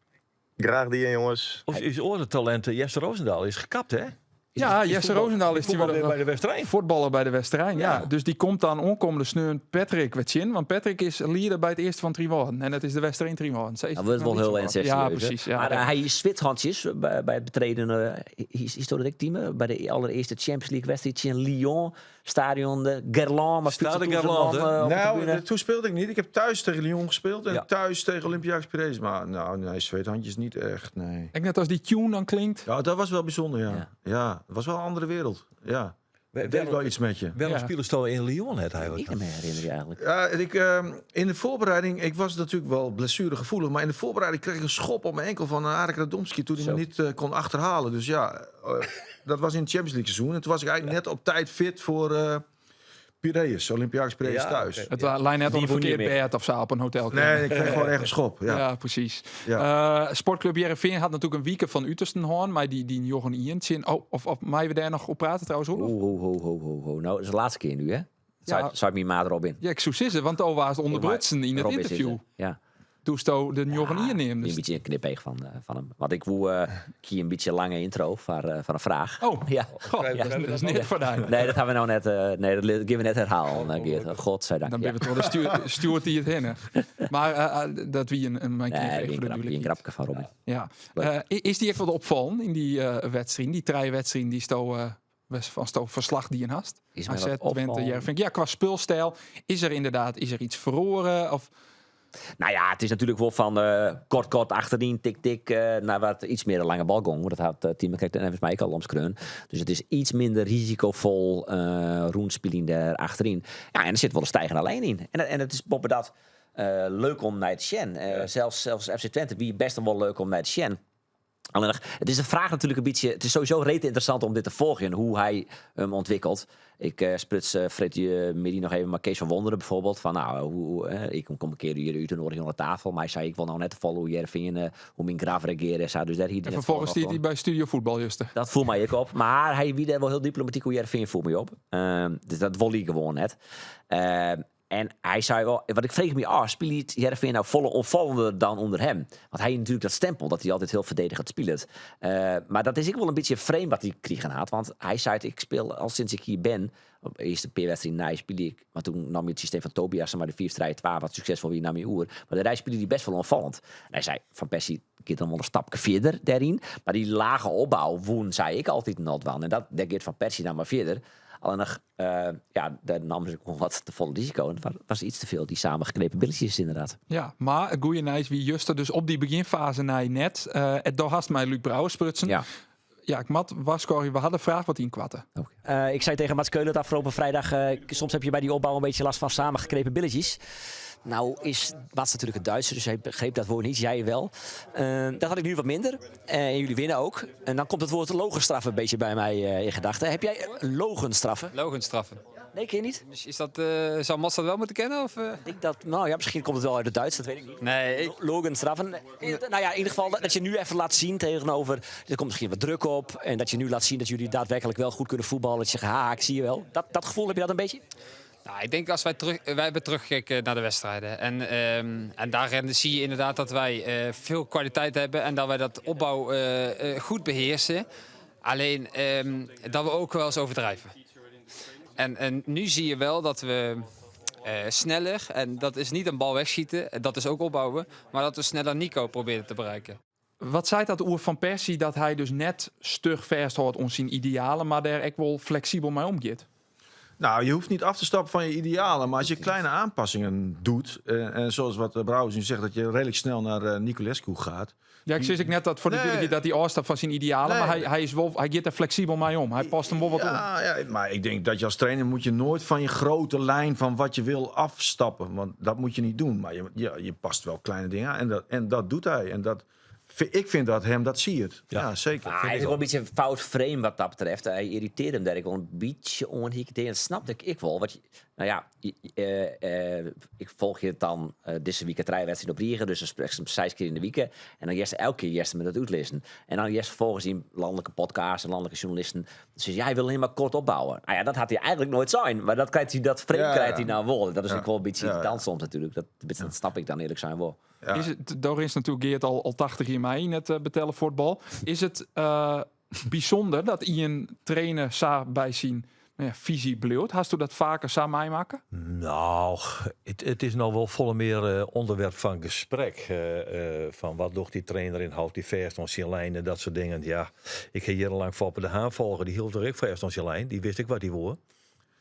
Graag die, jongens. Is talent Jesse Roosendaal is gekapt, hè? Ja, Jesse Roosendaal is die weer bij de Westerijn. voetballer bij de Westerijn. Ja. Dus die komt dan onkomende sneun Patrick wat in. Want Patrick is leader bij het eerste van Triworden. En dat is de Westerijn Triworden. Dat wordt wel heel ernstig. Ja, precies. Ja, maar hij is zwithandjes bij het betreden historiek team. Bij de allereerste Champions League wedstrijd in Lyon. Stadion de Gerland. Maar Stade Gerland, Nou, toen speelde ik niet. Ik heb thuis tegen Lyon gespeeld en Ja. thuis tegen Olympiakos Piraeus. Maar nee, zweethandjes niet echt, nee. Ik net als die tune dan klinkt. Ja, dat was wel bijzonder, ja. Ja, het was wel een andere wereld. Ja, het deed wel iets met je. Welke Ja. spelers staan in Lyon net eigenlijk? Ik kan me herinneren eigenlijk. Ja, in de voorbereiding, ik was natuurlijk wel blessuregevoelig, maar in de voorbereiding kreeg ik een schop op mijn enkel van Arek Radomski toen hij me niet kon achterhalen. Dus ja, dat was in het Champions League seizoen. En toen was ik eigenlijk net op tijd fit voor Piraeus, Olympiakos Piraeus Ja, thuis. oké. Het lijn net op Die een woon niet verkeerd meer. bed of zo op een hotel. Nee, ik kreeg gewoon echt een schop. Ja. Ja, precies. Ja. Sportclub Heerenveen had natuurlijk een weekend van Uterstenhoorn, maar die Jochen Ientje. Of mij we daar nog op praten trouwens, hoor. Ho. Nou, dat is de laatste keer nu, hè? Ja. Zou ik mijn maat Robin? Ja, ik zou zeggen, want al was het onderbrutsen in het Robin interview. zitten. Ja. Toen sto de Jochen Ien neemt. Een Dus beetje een knipeeg van hem. Want ik woe een beetje lange intro van een vraag. Oh. Ja. Goh, Ja. dat is niet voor mij. Nee, dat gaan we nou net. Nee, dat gaan we net herhalen, Geert. Godzijdank. Dan Ja. ben je toch de stuurt die het heen. Maar dat wie een mijn Nee, knipeeg een voor de grapje, een grapje van Robin. Ja. Is die echt wat opvallen in die wedstrijd? Die drie wedstrijden die van verslag die je hast? Is mij AZ, wat Twente, opvallen? Heerenveen. Ja, qua speelstijl is er iets verloren? Of Nou ja, het is natuurlijk wel van kort achterin, tik, naar wat iets meer een lange balgong. Dat had het team kijkt en heeft mij ook al omskreun. Dus het is iets minder risicovol roenspeling daar achterin. Ja, en er zit wel een stijgende lijn in. En het is boven dat leuk om naar te zien. Zelfs FC Twente, wie best wel leuk om naar te zien. Alleen, het is een vraag natuurlijk een beetje. Het is sowieso rete interessant om dit te volgen. Hoe hij hem ontwikkelt. Ik spruts Freddy Middy nog even. Maar Kees van Wonderen bijvoorbeeld. Van nou, ik kom een keer hier uitnodigen aan de tafel. Maar hij zei, ik wil nou net volgen hoe jij vindt. Hoe mijn graaf reageren. Dus daar hier en vervolgens die bij Studio Voetbal juist. dat voelt mij ook op. Maar hij wie wel heel diplomatiek hoe jij vindt, voelt mij op. Dus dat wil hij gewoon net. En hij zei wel, wat ik vreeg me af, speelt Heerenveen nou volle onvallender dan onder hem? Want hij heeft natuurlijk dat stempel dat hij altijd heel verdedigend speelt. Maar dat is ik wel een beetje vreemd wat hij kregen had. Want hij zei, ik speel al sinds ik hier ben. Op de eerste P-wedstrijd speel ik. Maar toen nam je het systeem van Tobias, maar de 4-3-2 wat succesvol wie nam je oer. Maar de rij speelde hij best wel onvallend. En hij zei, Van Persie keert dan wel een stapje verder daarin. Maar die lage opbouw woon, zei ik altijd not wel. En dat gaat Van Persie dan maar verder. Alleen nog, daar namen ze gewoon wat te volle risico. En het was iets te veel, die samengeknepen billetjes inderdaad. Ja, maar het goede is wie Juster dus op die beginfase naar net. Daar hast mij Luc Brouwers sprutsen. Ja. Ja, ik mat was Corrie, we hadden een vraag wat in kwatten. Ik zei tegen Mats Keulen het afgelopen vrijdag, soms heb je bij die opbouw een beetje last van samengeknepen billetjes. Nou is Mats natuurlijk een Duitser, dus hij begreep dat woord niet. Jij wel. Dat had ik nu wat minder. En jullie winnen ook. En dan komt het woord logenstraffen een beetje bij mij in gedachten. Heb jij logenstraffen? Logenstraffen. Nee, ken je niet? Is dat, zou Mats dat wel moeten kennen? Of, Ik denk dat, nou ja, misschien komt het wel uit het Duits, dat weet ik niet. Nee, Logenstraffen. Nou ja, in ieder geval dat je nu even laat zien tegenover. Er komt misschien wat druk op. En dat je nu laat zien dat jullie daadwerkelijk wel goed kunnen voetballen. Dat je zegt, haha, ik zie je wel. Dat gevoel, heb je dat een beetje? Nou, ik denk als wij hebben teruggekeken naar de wedstrijden. En daarin zie je inderdaad dat wij veel kwaliteit hebben. En dat wij dat opbouw goed beheersen. Alleen dat we ook wel eens overdrijven. En nu zie je wel dat we sneller, en dat is niet een bal wegschieten, dat is ook opbouwen, maar dat we sneller Nico proberen te bereiken. Wat zei dat oer van Persie dat hij dus net stug vasthoudt ons zijn idealen, maar daar ook wel flexibel mee omgaat? Nou, je hoeft niet af te stappen van je idealen. Maar als je kleine aanpassingen doet. En zoals wat Brouwers nu zegt, dat je redelijk snel naar Niculescu gaat. Ja, ik zeg net dat voor de Nee. dat hij afstapt van zijn idealen, Nee. maar hij gaat er flexibel mee om. Hij past hem wel wat om. Ja, maar ik denk dat je als trainer moet je nooit van je grote lijn van wat je wil afstappen. Want dat moet je niet doen. Maar je past wel kleine dingen aan. En dat doet hij. En ik vind dat hem dat siert. Ja, zeker. Hij is wel een beetje een fout frame wat dat betreft. Hij irriteert hem daar ik wel een beetje onhiekte. En snap ik wel. Ik volg je het dan deze week 3 wedstrijden op Riegen. Dus een 6 keer in de week. En dan eerst elke keer me dat uitlezen. En dan eerst vervolgens in landelijke podcasts en landelijke journalisten. Dus hij wil helemaal kort opbouwen. Nou ja, dat had hij eigenlijk nooit zijn. Maar dat frame krijgt hij nou wel. Dat is ook wel een beetje irritant soms natuurlijk. Dat snap ik dan eerlijk zijn wel. Ja. Daar is natuurlijk Geert al 80 jaar mee in het betellen voetbal. Is het bijzonder dat Ian trainer zou bij zien visie bloot. Hast u dat vaker samen meemaken? Nou, het is nou wel volle meer onderwerp van gesprek. Van wat doet die trainer in, houdt die vast aan zijn lijn en dat soort dingen. Ja, ik heb jarenlang Foppe de Haan volgen, die hield er ook vast aan zijn lijn. Die wist ik wat die woord.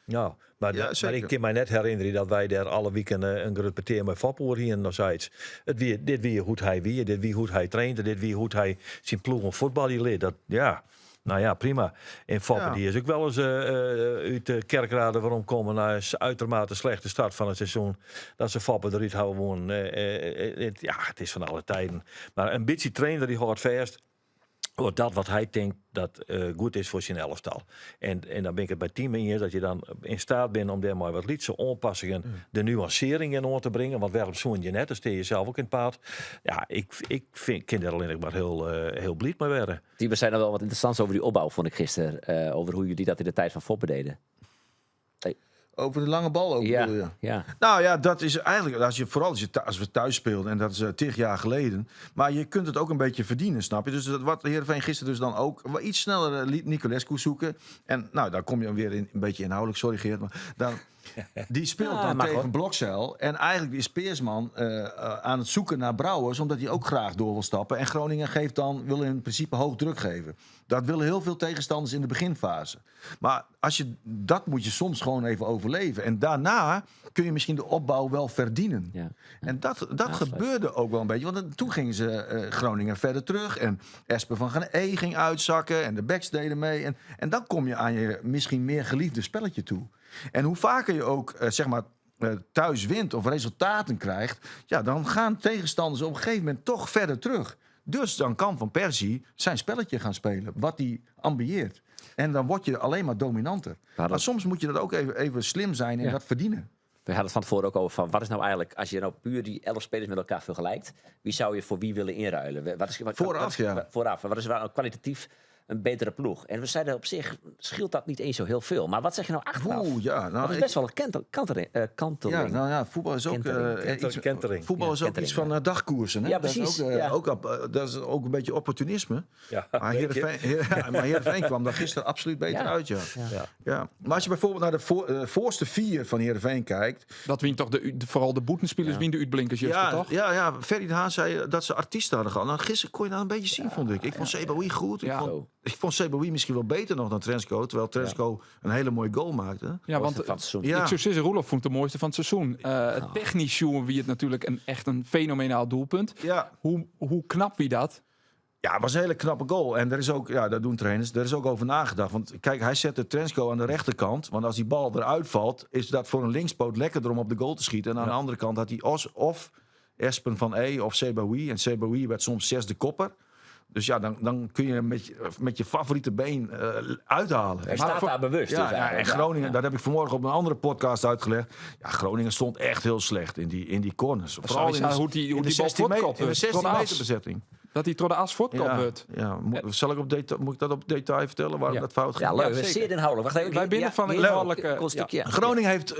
Nou, maar ik kan mij net herinneren dat wij daar alle weekenden een gerepeteerd met Foppe hier nog zoiets. Dit wie hoe hij wie, dit wie hoe hij traint, dit wie hoe hij zijn ploeg en voetbal die leert. Dat ja. Nou ja, prima. En Foppe die is ook wel eens uit de Kerkrade waarom komen na een uitermate slechte start van het seizoen. Dat ze Foppe eruit houden gewoon. Het is van alle tijden. Maar een beetje trainer die houdt vast. Wordt dat wat hij denkt dat goed is voor zijn elftal. En dan ben ik het bij team in dat je dan in staat bent om daar maar wat lietse aanpassingen, de nuancering in orde te brengen. Want waarom zoen je net? Dan steer je zelf ook in het paard. Ja, ik vind er alleen maar heel blij mee werden. Die zijn er wel wat interessants over die opbouw, vond ik gisteren. Over hoe jullie dat in de tijd van Foppe deden. Over de lange bal ook, bedoel je? Ja. Nou ja, dat is eigenlijk, als we thuis speelden, en dat is 10 jaar geleden. Maar je kunt het ook een beetje verdienen, snap je? Dus wat Heerenveen gisteren dus dan ook, iets sneller liet Nicolescu zoeken. En nou, daar kom je weer een beetje inhoudelijk, sorry Geert, maar dan... Die speelt dan tegen Blokzeil. En eigenlijk is Peersman aan het zoeken naar Brouwers, omdat hij ook graag door wil stappen. En Groningen wil in principe hoog druk geven. Dat willen heel veel tegenstanders in de beginfase. Maar dat moet je soms gewoon even overleven. En daarna kun je misschien de opbouw wel verdienen. Ja. En dat gebeurde ook wel een beetje. Want toen gingen ze Groningen verder terug. En Esper van Gaan E ging uitzakken. En de backs deden mee. En dan kom je aan je misschien meer geliefde spelletje toe. En hoe vaker je ook thuis wint of resultaten krijgt, ja, dan gaan tegenstanders op een gegeven moment toch verder terug. Dus dan kan Van Persie zijn spelletje gaan spelen, wat hij ambieert. En dan word je alleen maar dominanter. Maar soms moet je dat ook even slim zijn en dat verdienen. We hadden het van tevoren ook over van wat is nou eigenlijk, als je nou puur die 11 spelers met elkaar vergelijkt, wie zou je voor wie willen inruilen? Vooraf. Wat is nou kwalitatief een betere ploeg? En we zeiden op zich scheelt dat niet eens zo heel veel. Maar wat zeg je nou achteraf? Dat is best wel een kanteling. Ja, nou ja, voetbal is ook voetbal is ook iets van dagkoersen. Hè? Ja, precies. Dat is ook een beetje opportunisme. Ja, maar Heerenveen kwam daar gisteren absoluut beter uit. Ja. Maar als je bijvoorbeeld naar de voorste 4 van Heerenveen kijkt, dat wint toch vooral de boetenspelers wien de uitblinkers, toch? Ja, Ferry de Haan zei dat ze artiesten hadden gehad. Nou, gisteren kon je dat een beetje zien, vond ik. Ik vond Seboui goed. Ik vond Seboui misschien wel beter nog dan Trensko. Terwijl Trensko een hele mooie goal maakte. Ja, want ik zou zeggen, Roelof vond het de mooiste van het seizoen. Technisch jongen wie het natuurlijk echt een fenomenaal doelpunt. Ja. Hoe knap wie dat? Ja, het was een hele knappe goal. En er is ook, dat doen trainers, er is ook over nagedacht. Want kijk, hij zette Trensko aan de rechterkant. Want als die bal eruit valt, is dat voor een linkspoot lekkerder om op de goal te schieten. En aan de andere kant had hij of Espen van E of Seboui. En Seboui werd soms 6e kopper. Dus ja, dan kun je met je favoriete been uithalen. Hij staat daar bewust. En Groningen, dat heb ik vanmorgen op een andere podcast uitgelegd. Ja, Groningen stond echt heel slecht in die corners. Vooral in de 16 meter bezetting. Dat hij door de as voortkop werd. Ja, moet ik dat op detail vertellen waarom dat fout ging? Ja, leuk. Zeer inhoudelijk. Wacht even. Wij binnen van een inhoudelijke... Groningen heeft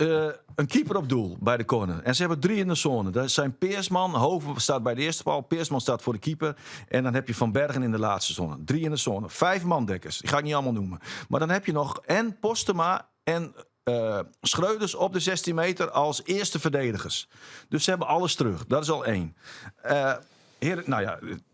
een keeper op doel bij de corner. En ze hebben 3 in de zone. Dat zijn Peersman, Hoven staat bij de eerste paal. Peersman staat voor de keeper. En dan heb je Van Bergen in de laatste zone. 3 in de zone. 5 mandekkers. Die ga ik niet allemaal noemen. Maar dan heb je nog en Postema en Schreuders op de 16 meter als eerste verdedigers. Dus ze hebben alles terug. Dat is al 1.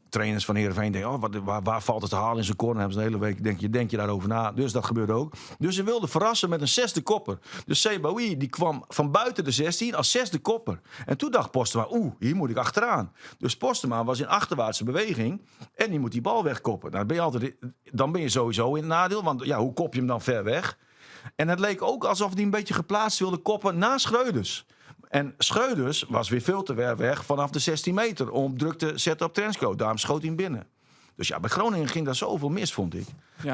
Trainers van Heerenveen denken, waar valt het te halen in zijn corner? Hebben ze een hele week, denk je daarover na. Dus dat gebeurde ook. Dus ze wilden verrassen met een 6e kopper. Dus Seboui die kwam van buiten de 16 als 6e kopper. En toen dacht Postema, hier moet ik achteraan. Dus Postema was in achterwaartse beweging en die moet die bal wegkoppen. Nou, dan ben je sowieso in het nadeel, want hoe kop je hem dan ver weg? En het leek ook alsof hij een beetje geplaatst wilde koppen na Schreuders. En Schreuders was weer veel te ver weg vanaf de 16 meter om druk te zetten op Trensko. Daarom schoot hij hem binnen. Dus bij Groningen ging daar zoveel mis, vond ik.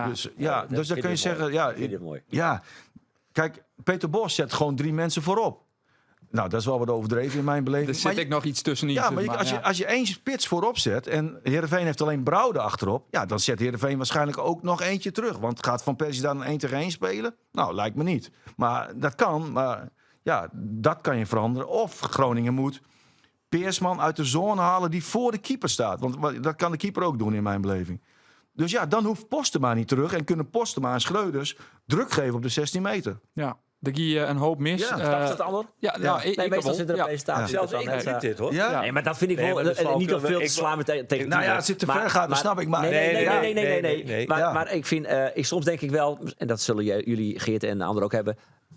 Dus dan kun je zeggen... Kijk, Peter Bos zet gewoon 3 mensen voorop. Nou, dat is wel wat overdreven in mijn beleving. Er zit ik nog iets tussenin. Ja, maar als je 1 spits voorop zet en Heerenveen heeft alleen Brouwde achterop, dan zet Heerenveen waarschijnlijk ook nog eentje terug. Want gaat Van Persie dan een 1-tegen-1 spelen? Nou, lijkt me niet. Maar dat kan, maar... Ja, dat kan je veranderen. Of Groningen moet Peersman uit de zone halen die voor de keeper staat. Want dat kan de keeper ook doen in mijn beleving. Dus ja, dan hoeft Postema niet terug. En kunnen Postema en Schreuders druk geven op de 16 meter. Ja, daar gie je een hoop mis. Ja, Snap je dat, Ander? Ja, Ja. ik Nee, meestal wel. zit er een presentatie. Zelfs ik tussen. begrijp dit, hoor. Ja? Nee, maar dat vind ik Nee, wel maar dat is niet wel- op veel te ik- slaan met tegen Nou ja, het zit te ver gaan, dat snap ik. Maar Nee. Maar, Ja. maar ik vind, soms denk ik wel, en dat zullen jullie, Geert en de anderen ook hebben.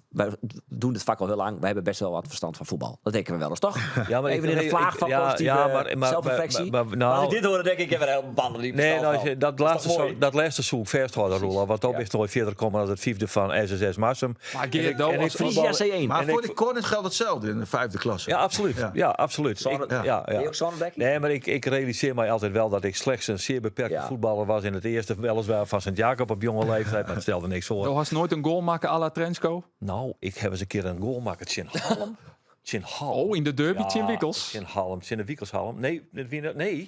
Wij doen het vak al heel lang. Wij hebben best wel wat verstand van voetbal. Dat denken we wel eens, toch? Ja, maar Even in een vlaag van positieve zelfreflectie. nou, Als ik dit hoor, dan denk ik, ik heb er heel banden die nee, verstand nou, van. dat laatste zoek vasthouden, Roelof. Want dan is het nooit verder komen dan het 5e van SSS Marsum. Maar Geert, dat was Frisia C1. Maar En voor ik- de corners geldt hetzelfde in de 5e klasse. Ja, absoluut. Ja. Ja, absoluut. Zonne- Ja. Ben je ook Sonnenbeck? Nee, maar ik realiseer mij altijd wel dat ik slechts een zeer beperkte Ja. voetballer was in het eerste. Weliswaar van Sint-Jacob op jonge leeftijd, maar het stelde niks voor. Je was nooit een goal maken à la Trensko. Nou, ik heb eens een keer een goal maken. Tjen Halm. Tjen Halm. Oh, in de derby, Tjen Wikkels. Tjen Halm. Tjen de Wikkelshalm. Nee.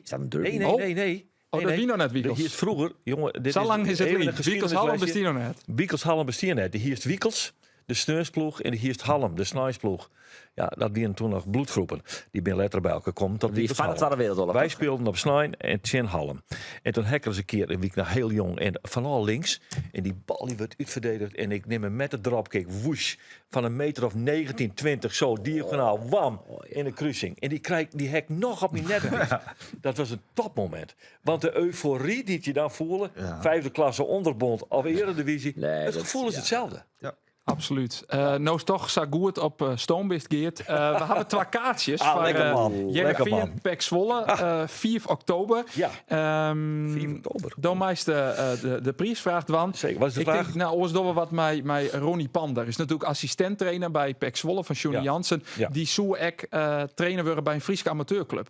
Is dat een derby? Nee. Oh, dat wie nog net Wikkels. Hier is vroeger, jongen. Dit Zo lang is het even een niet. Wikkels Hallen geschiedenislesje. bestaan nog net. Wikkelshalm bestier net. Hier is Wikkels, de sneusploeg, en hier is Halm, de snijsploeg. Ja, dat waren toen nog bloedgroepen. Die ben later bij elkaar gekomen. Tot Die is van de Wikkelshalm. Tweede Wereldoorlog. Wij speelden op Snijn en Tjen Halm. En toen hekken ze een keer, een week nog heel jong, en van al links. En die bal die werd uitverdedigd. En ik neem hem met de dropkick, woesh, van een meter of 19, 20, zo diagonaal, wam, in de kruising. En die hek nog op mijn net. Dat was een topmoment. Want de euforie die je dan voelde, 5e klasse onderbond of eredivisie, Nee, het dat- gevoel is ja. hetzelfde. Absoluut. Nou is toch zo goed op Stoombist, Geert. We hebben 2 kaartjes Ah, voor lekker man. Lekker Jereveen man. Pek Zwolle, 4 oktober. Ja. 4 oktober. Dan meest de prijs vraagt van. Zeker, wat is de Ik vraag? denk, nou, ons doen we wat met Ronnie Pander. Is natuurlijk assistent-trainer bij Pek Zwolle van Johnny Ja. Jansen. Ja. Die zou ook trainer worden bij een Friese amateurclub.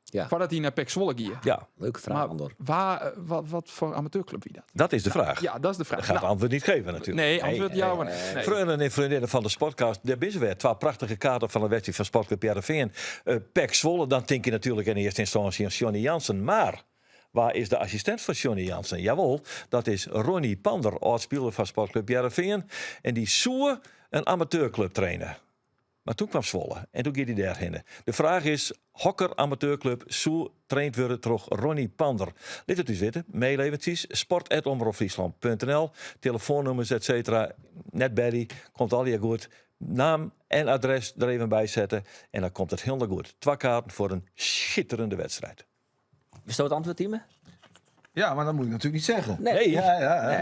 Ja. Voordat hij naar Pek Zwolle ging. Ja, Leuke vraag, Maar Ander. wat voor amateurclub wie dat? dat is de vraag. Ja, dat is de Dat vraag. gaat het Nou, antwoord niet geven natuurlijk. nee, antwoord ja. Nee. Vrienden en vriendinnen van de Sportcast, daar zijn we weer. 2 prachtige kaarten van de wedstrijd van Sportclub Heerenveen. Pek Zwolle, dan denk je natuurlijk in eerste instantie aan Johnny Jansen. Maar waar is de assistent van Johnny Jansen? Jawel, dat is Ronnie Pander, oud-speler van Sportclub Heerenveen. En die zou een amateurclub trainen. Maar toen kwam Zwolle en toen ging hij daarheen. De vraag is, hokker amateurclub zou traind worden door Ronnie Pander? Laat het dus weten, mail eventjes, sport@omroepfriesland.nl, telefoonnummers, et cetera. Net Berry, komt al hier goed. Naam en adres er even bij zetten en dan komt het helemaal goed. 2 kaarten voor een schitterende wedstrijd. Is dat het antwoord, Tieme? Ja, maar dat moet ik natuurlijk niet zeggen. Nee, Nee,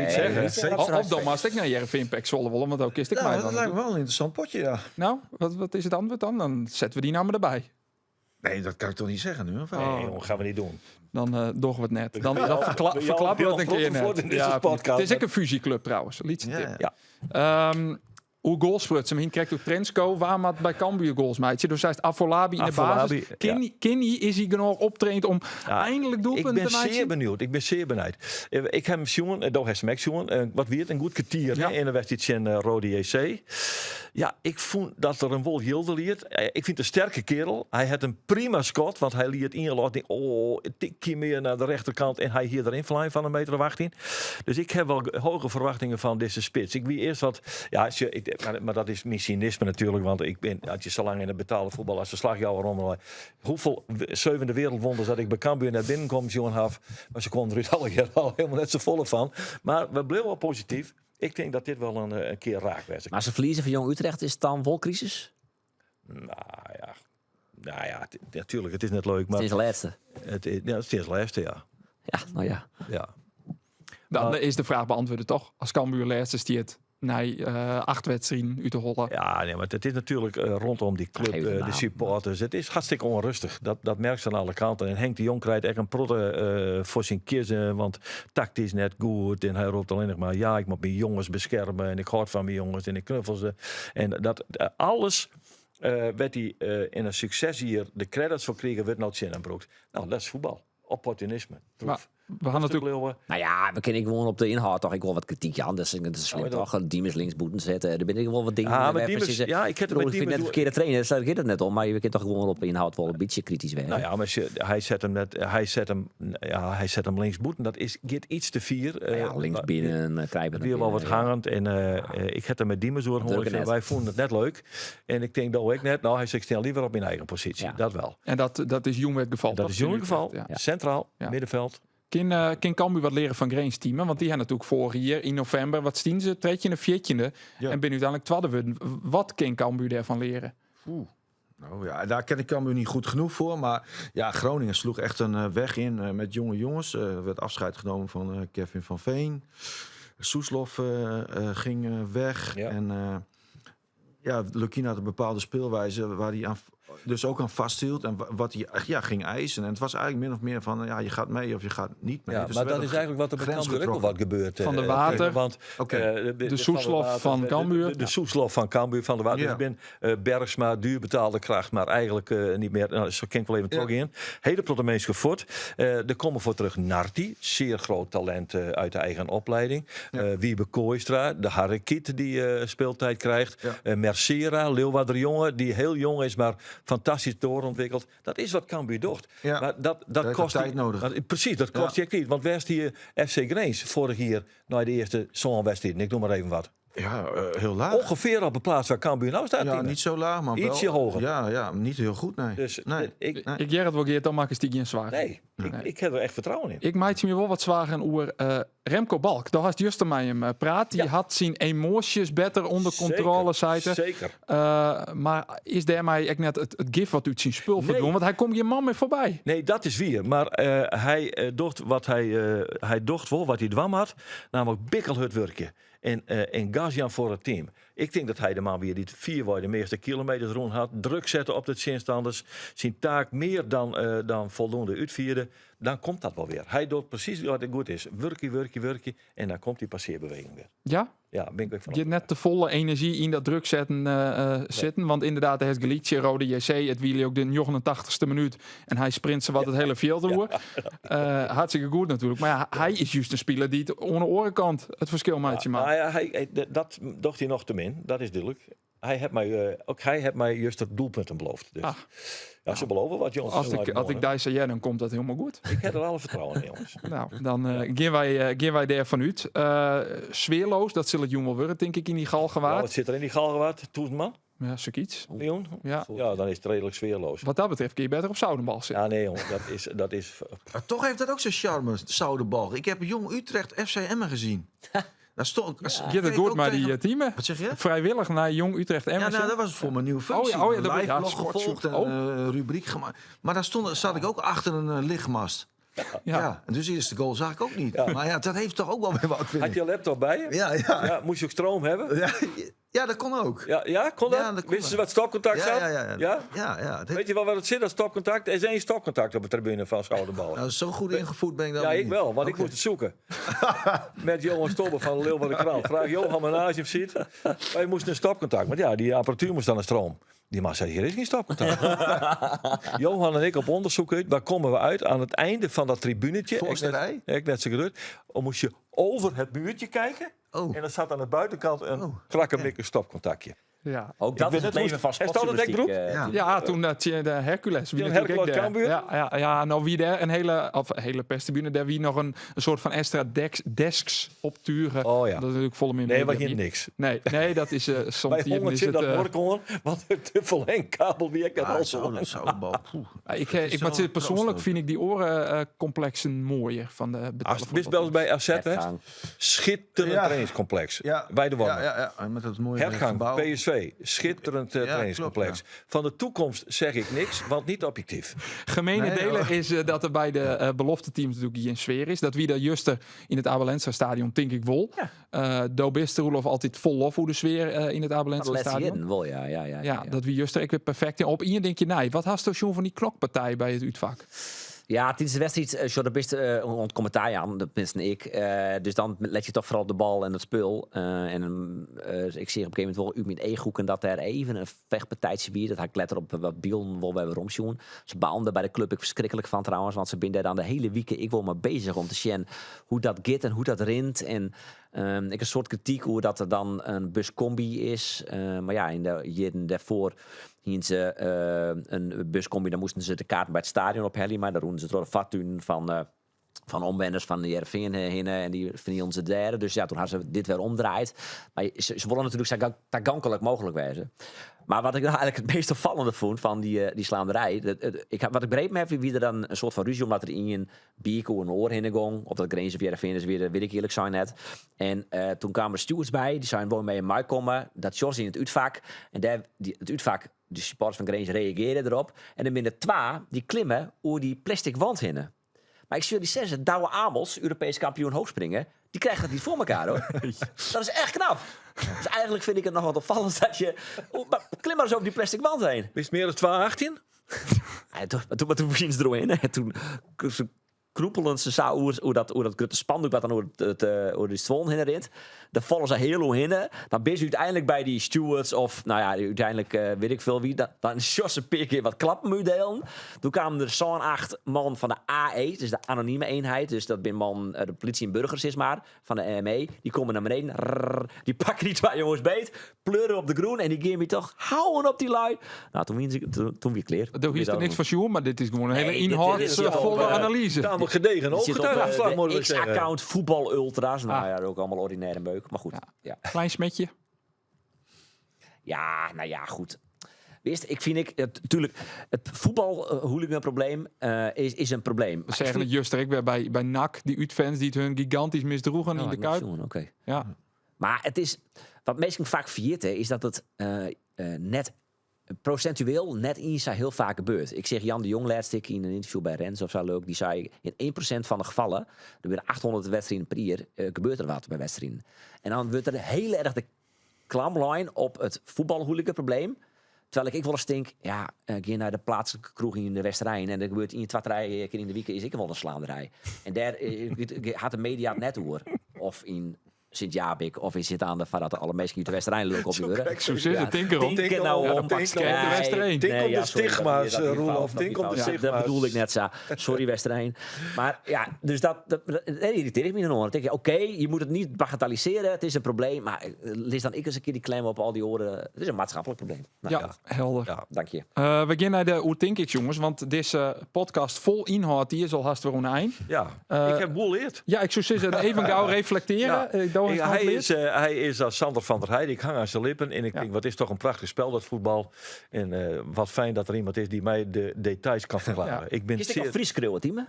niet zeggen. niet zeggen. Of dan maar ik naar Jereveen Pek Zwolle willen, want ook is ik Ja, mij dat dan. lijkt me wel een interessant potje, ja. Nou, wat is het antwoord dan? Dan zetten we die namen erbij. Nee, dat kan ik toch niet zeggen nu? Of wel? Nee, jongen, gaan we niet doen. Dan doen we het net. Dan Ja, verklappen we het een keer Rottervoort net. in deze podcast. Het is ook een fusieclub trouwens. Lietse Ja, tip. ja. Hoe goalsprutsen, hem krijgt ook Trensko, waar maakt bij Cambuur goals meidje. Dus hij is Afolabi in de Afolabi, basis. Kenny is hij genoeg optraind om eindelijk Ik doelpunten ben te maken. zeer benieuwd. Ik ben zeer benieuwd. Ik heb hem jongen, daar heeft hem jongen. Wat weer een goed kwartier Ja. in de wedstrijd in Rode JC. Ja, ik vond dat er een wol Hilde liet. Ik vind het een sterke kerel. Hij had een prima schot, want hij liet inlaat. Een tikje meer naar de rechterkant en hij hier erin vliegen van 1,18 meter. Dus ik heb wel hoge verwachtingen van deze spits. Ik wie eerst wat, ja, maar dat is mijn cynisme natuurlijk, want ik ben, als je zo lang in het betaalde voetbal als verslagjouwer rommelen. Hoeveel 7e wereldwonders dat ik bij Cambuur naar binnen kom, jongen had, maar ze konden er al helemaal net zo volle van. Maar we bleven wel positief. Ik denk dat dit wel een keer raak werd. Maar als ze verliezen van Jong Utrecht, is het dan wel crisis? Nou ja, natuurlijk, het is net leuk, maar Het is de laatste. het is het laatste, ja. Ja, nou ja. Ja. Dan is de vraag beantwoorden toch? Als Cambuur laatste stiert. Nee, 8 wedstrijden uit te hollen. Ja, nee, maar het is natuurlijk rondom die club, Geef het de naam. supporters. Het is hartstikke onrustig. Dat merkt ze aan alle kanten. En Henk de Jong krijgt echt een protte voor zijn kiezen. Want tactisch net goed. En hij roept alleen nog maar, ja, ik moet mijn jongens beschermen. En ik houd van mijn jongens en ik knuffel ze. En dat alles werd hij in een succes hier de credits voor kregen, werd nou Zinnenbroek. Nou, dat is voetbal. Opportunisme. Maar we gaan natuurlijk... Nou ja, we kennen gewoon op de inhoud toch ik wel wat kritiek aan. Dus het is slim Ja, maar toch. Diemers links boeten zetten. Er ben ik wel wat dingen. Ja, maar waar Diemers- precies, ja, ik heb het bedoel, met ik vind net Diemers- de verkeerde trainer. Dus daar gaat het net om. Maar je kunt toch gewoon op de inhoud wel een beetje kritisch werden. Nou ja, maar hij zet hem links boeten. Dat is iets te vier. Ja, links binnen, krijgen Weer wel wat hangend. En ik heb er met Diemers door gehoord. net. Wij vonden het net leuk. En ik denk dat ook net. Nou, hij zegt stel liever op mijn eigen positie. Ja. Dat wel. En dat is Jong het geval. Dat is Jong het geval. Ja. Centraal, Ja. middenveld. Kan Cambuur wat leren van Greens team? Want die hebben natuurlijk vorig jaar in november, wat stien ze? 13e of 14e. Ja. En ben uiteindelijk tweede worden. Wat kan Cambuur daarvan leren? Nou ja, daar ken ik Cambuur niet goed genoeg voor. Maar ja, Groningen sloeg echt een weg in met jonge jongens. Er werd afscheid genomen van Kevin van Veen. Soeslof ging weg. Ja. En Lukien had een bepaalde speelwijze waar hij dus ook aan vasthield. En wat hij ging eisen. En het was eigenlijk min of meer van, je gaat mee of je gaat niet mee. Ja, Dus maar er dat werd is eigenlijk wat er bij grens Cambuur ook al wat getrokken. gebeurt. Van de Water. Want De Soeslof van Cambuur. De Soeslof van Cambuur, van de Water. Ja. Dus ik ben Bergsma, duur betaalde kracht, maar eigenlijk niet meer. Nou, zo kan ik wel even terug in. Hele protomeens gevoerd. Er komen voor terug Narti, zeer groot talent uit de eigen opleiding. Wiebe Kooistra, de Harrekiet die speeltijd krijgt. Mercera, Leeuwarder jongen, die heel jong is, maar fantastisch doorontwikkeld. Dat is wat Cambuur docht. Ja. Maar dat heeft kost tijd nodig. Precies, dat kost je niet. Want waar is die FC Greens vorig jaar naar de eerste zonwedstrijd? Ik noem maar even wat. Ja, heel laag. Ongeveer op de plaats waar Cambuur nou staat. Ja, Tine. niet zo laag, maar Ietsje wel, hoger. Ja, niet heel goed, nee. Dus nee. Ik jij het wel geert, dan maak ik die zwaar. Nee, ik heb er echt vertrouwen in. Ik maak me wel wat zwaar over Remco Balk. Daar had juist met hem praat. Die had zijn emoties beter onder controle zitten. Zeker. Maar is daarmee echt net het gif wat uit zijn spul verdoen? Want hij komt je man mee voorbij. Nee, dat is weer. Maar hij docht wat hij docht wel wat hij dwam had. Namelijk bikkelhut werken. En Gazian voor het team. Ik denk dat hij de man weer die 4 de meeste kilometers rond had. Druk zetten op de zinstanders. Zijn taak meer dan voldoende uitvierde. Dan komt dat wel weer. Hij doet precies wat het goed is. Werkie. En dan komt die passeerbeweging weer. Ja? Ja, ben ik ook van. Je hebt net de volle energie in dat druk zetten zitten. Want inderdaad, hij heeft Galicia, Rode JC. Het wiel ook de 89ste minuut. En hij sprint ze wat het hele veld door. Hartstikke goed natuurlijk. Maar ja, hij is juist een speler die het aan de orenkant het verschil maakt. Dat docht hij nog te min. Dat is duidelijk. Hij heeft mij juist het doelpunten beloofd. Dus. Ja, ze beloven wat, jongens. Als ik daar zei, dan komt dat helemaal goed. Ik heb er alle vertrouwen in, jongens. Nou, dan gaan wij daar vanuit. Sfeerloos, dat zal het jong wel worden, denk ik, in die Galgenwaard. Wat zit er in die Galgenwaard? Toezenman? Ja, zoiets. Leon? Ja. Ja, dan is het redelijk sfeerloos. Wat dat betreft kun je beter op Zoudenbal zitten. Ja, nee, jongen. Dat is... Maar toch heeft dat ook zijn charme, Zoudenbal. Ik heb Jong Utrecht FC Emmen gezien. Daar stond. Je het goed maar die teamen. Wat zeg je? Vrijwillig naar Jong Utrecht Emmen. Ja, dat was voor mijn nieuwe functie. Oh ja, live ja, blog gevolgd en rubriek gemaakt. Maar daar zat ik ook achter een lichtmast. Ja. En dus de eerste goal zag ik ook niet. Ja. Maar ja, dat heeft toch ook wel weer wat. Had je laptop bij je? Ja. Moest je ook stroom hebben? Ja, dat kon ook. Ja, kon dat? Wisten ze wat stopcontact zat? Ja. Weet je wel wat het zit, dat stopcontact? Er is 1 stopcontact op de tribune van Zoudenbal. Nou, zo goed ingevoerd ben ik dan Ja, niet. ik wel, want ik moest het zoeken. Met Johan Stobbe van Leeuwarden Krant. Vraag Johan maar naast hem ziet. Wij moesten een stopcontact. Want ja, die apparatuur moest dan een stroom. Die man zei, hier is geen stopcontact. Johan en ik op onderzoek uit. Waar komen we uit? Aan het einde van dat tribunetje. Voorste rij? Ik net zo gebeurd. Dan moest je over het muurtje kijken. En dan zat aan de buitenkant een krakkemikke stopcontactje. Ja. Ook dat is het leven van sportjournalistiek. Ja, toen de Hercules. Wie Hercules Cambuur? Ja, nou wie daar een hele perstribune, daar wie nog een soort van extra desks opturen. Oh ja. Dat is natuurlijk volle min. Nee, maar hier niks. Nee, dat is soms bij 100 zit dat workoren, want de verlengkabel wie ik dat al zo. Persoonlijk vind ik die orencomplexen mooier van de betaalde voetbal. Wel eens bij AZ, hè? Schitterend trainingscomplex. Bij de Wanne. Ja, met dat mooie Hergang, gebouw. PSV. Schitterend trainingscomplex. Klopt, Van de toekomst zeg ik niks, want niet objectief. Gemene delen is dat er bij de belofte teams natuurlijk geen sfeer is. Dat wie de juster in het Abelensa stadion, denk ik wel. Do bist Roelof altijd vol lof hoe de sfeer in het Abelensa stadion. Wel, ja. Dat wie juster ik weer perfect in. Op in denk je, nee, wat hast du van die klokpartij bij het uitvak? Ja, tijdens de wedstrijd, zo de beste ont commentaar aan, dat minstens ik. Dus dan let je toch vooral op de bal en het spul. Ik zie op een gegeven moment wel u met e-groeken dat er even een vechtpartijtje weer. Dat ik letter op wat Bielen wil bij Romsjoen. Ze bouwden bij de club ik verschrikkelijk van trouwens, want ze binden daar dan de hele week ik wil maar bezig om te zien hoe dat gaat en hoe dat rint. En ik een soort kritiek hoe dat er dan een buscombi is. Maar ja, in de jaren daarvoor hien ze een buscombi, dan moesten ze de kaart bij het stadion ophellen, maar daar doen ze door de vattuin van van omwenners van de Heerenveen heen en die vernielen ze derde. Dus ja, toen hadden ze dit weer omdraaid. Maar ze willen natuurlijk zo toegankelijk mogelijk wezen. Maar wat ik nou eigenlijk het meest opvallende vond van die slaanderij... Wat ik begrepen heb, wie er dan een soort van ruzie... omdat er in een bierkoe een oor heen ging... of dat Grange of Heerenveen is weer, weet ik eerlijk zijn net. En toen kwamen er stewards bij, die zijn gewoon mee in mij komen. Dat Jos in het uitvak. En het uitvak, de supporters van Grange reageerden erop. En dan binnen 2, die klimmen over die plastic wand heen. Maar ik zie die 6, Douwe Amels, Europees kampioen hoogspringen... die krijgt dat niet voor elkaar, hoor. Dat is echt knap. Dus eigenlijk vind ik het nog wat opvallend dat je... Klim maar eens over die plastic wand heen. Is het meer dan 218? Maar toen zien ze er in. En toen kroepelen ze hoe dat grote spandoek wat dan over de zwol heen rent. Dan vallen ze heel hoe heen. Dan ben je uiteindelijk bij die stewards of, nou ja, uiteindelijk weet ik veel wie. Dan Jos een paar keer wat klappen moet delen. Toen kwamen er zo'n 8 man van de AE, dus de anonieme eenheid. Dus dat ben man de politie en burgers is maar, van de ME. Die komen naar beneden. Die pakken die 2 jongens beet, pleuren op de groen en die geven me toch houden op die lui. Nou, toen weer kleer. Hier is er niks van Sjoerd, maar dit is gewoon een hele inhoudsvolle analyse. Tamelijk gedegen ooggetuigenverslag, moet ik zeggen. X-account voetbal ultras. Nou ja, ook allemaal ordinaire meuk. Maar goed. Ja. Klein smetje. Ja, nou ja, goed. Ik vind natuurlijk, het voetbalhooligan-probleem is een probleem. We zeggen het juist direct weer bij NAC, die uitfans die het hun gigantisch misdroegen in de Kuip. Okay. Ja. Maar het is, wat mensen vaak vergeten, is dat het net procentueel net iets heel vaak gebeurt. Ik zeg Jan de Jong laatst in een interview bij Rens of zo leuk, die zei in 1% van de gevallen, er werden 800 wedstrijden per jaar, gebeurt er wat bij wedstrijden. En dan wordt er heel erg de klamlijn op het voetbalhooligan probleem. Terwijl ik wel eens denk, ja, ga naar de plaatselijke kroeg in de Westerijn en er gebeurt in 2-3 keer in de week is ik wel een slaanderij. En daar had de media het net over. Of in Sint-Jabik of is het aan de dat alle mensen uit de Westerijn leuk op je. Zo zit het, tinker om. Tinker nou om. de Westerijn. Tinker de stigma's, Roelof. Tinker de stigma's. Dat bedoel ik net zo. Sorry Westerijn. Maar ja, dus dat irriteert me enorm. Dan denk je, oké, je moet het niet bagatelliseren. Het is een probleem. Maar lees dan ik eens een keer die claim op al die oren. Het is een maatschappelijk probleem. Nou, ja, helder. Ja, dank je. We gaan naar de Hoe Think Ik, jongens. Want deze podcast vol inhoud, die is al haast weer een eind. Ja, ik heb boel leerd. Ja, ik zou zeggen, even gauw reflecteren. Ja. Hij is als Sander van der Heijden. Ik hang aan zijn lippen. En ik denk, wat is toch een prachtig spel, dat voetbal. En wat fijn dat er iemand is die mij de details kan verklaren. Ja. Ik ben is dit al Fries schreeuwen, Tieme?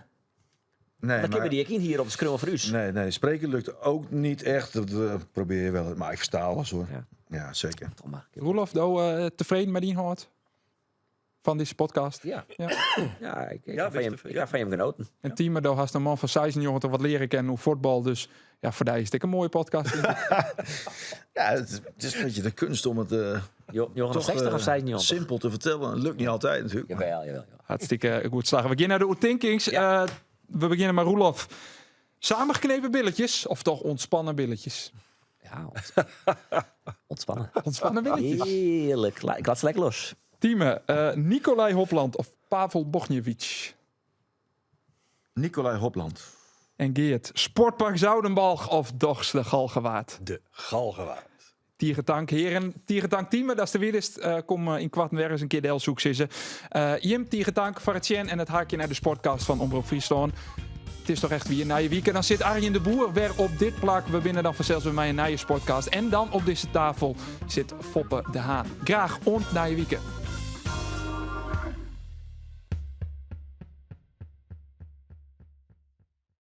Nee, dan kunnen die ik hier op de schreeuwen voor u. Nee, spreken lukt ook niet echt. Dat probeer je wel. Maar ik versta alles hoor. Ja zeker. Roelof, tevreden met die inhoud van deze podcast? Ja, ik ga van hem genoten. En Tieme, daar had een man van 16 jongen toch wat leren kennen hoe voetbal. Dus ja, voor die is het een mooie podcast. Ja, het is een beetje de kunst om het toch 60 of 16 jongen simpel te vertellen. Het lukt niet altijd natuurlijk. Jawel. Hartstikke goed slagen. We beginnen naar de Thinkings. Ja. We beginnen met Roelof. Samengeknepen billetjes of toch ontspannen billetjes? Ja, ontspannen. Ontspannen billetjes. Heerlijk. Ik laat ze lekker los. Tieme, Nicolai Hopland of Pavel Bogniewicz? Nicolai Hopland. En Geert, Sportpark Zoudenbalg of Dogs de Galgenwaard? De Galgenwaard. Tierentank, heren. Tierentank Tieme, dat is de winnst. Kom in Kwartenberg eens een keer de Elzoek zitten. Jim, Tierentank, Faratien en het haakje naar de sportcast van Omroep Friesland. Het is toch echt weer een nieuwe week. En dan zit Arjen de Boer weer op dit plak. We binnen dan vanzelfs bij mij een nieuwe sportcast. En dan op deze tafel zit Foppe de Haan. Graag ont nieuwe week.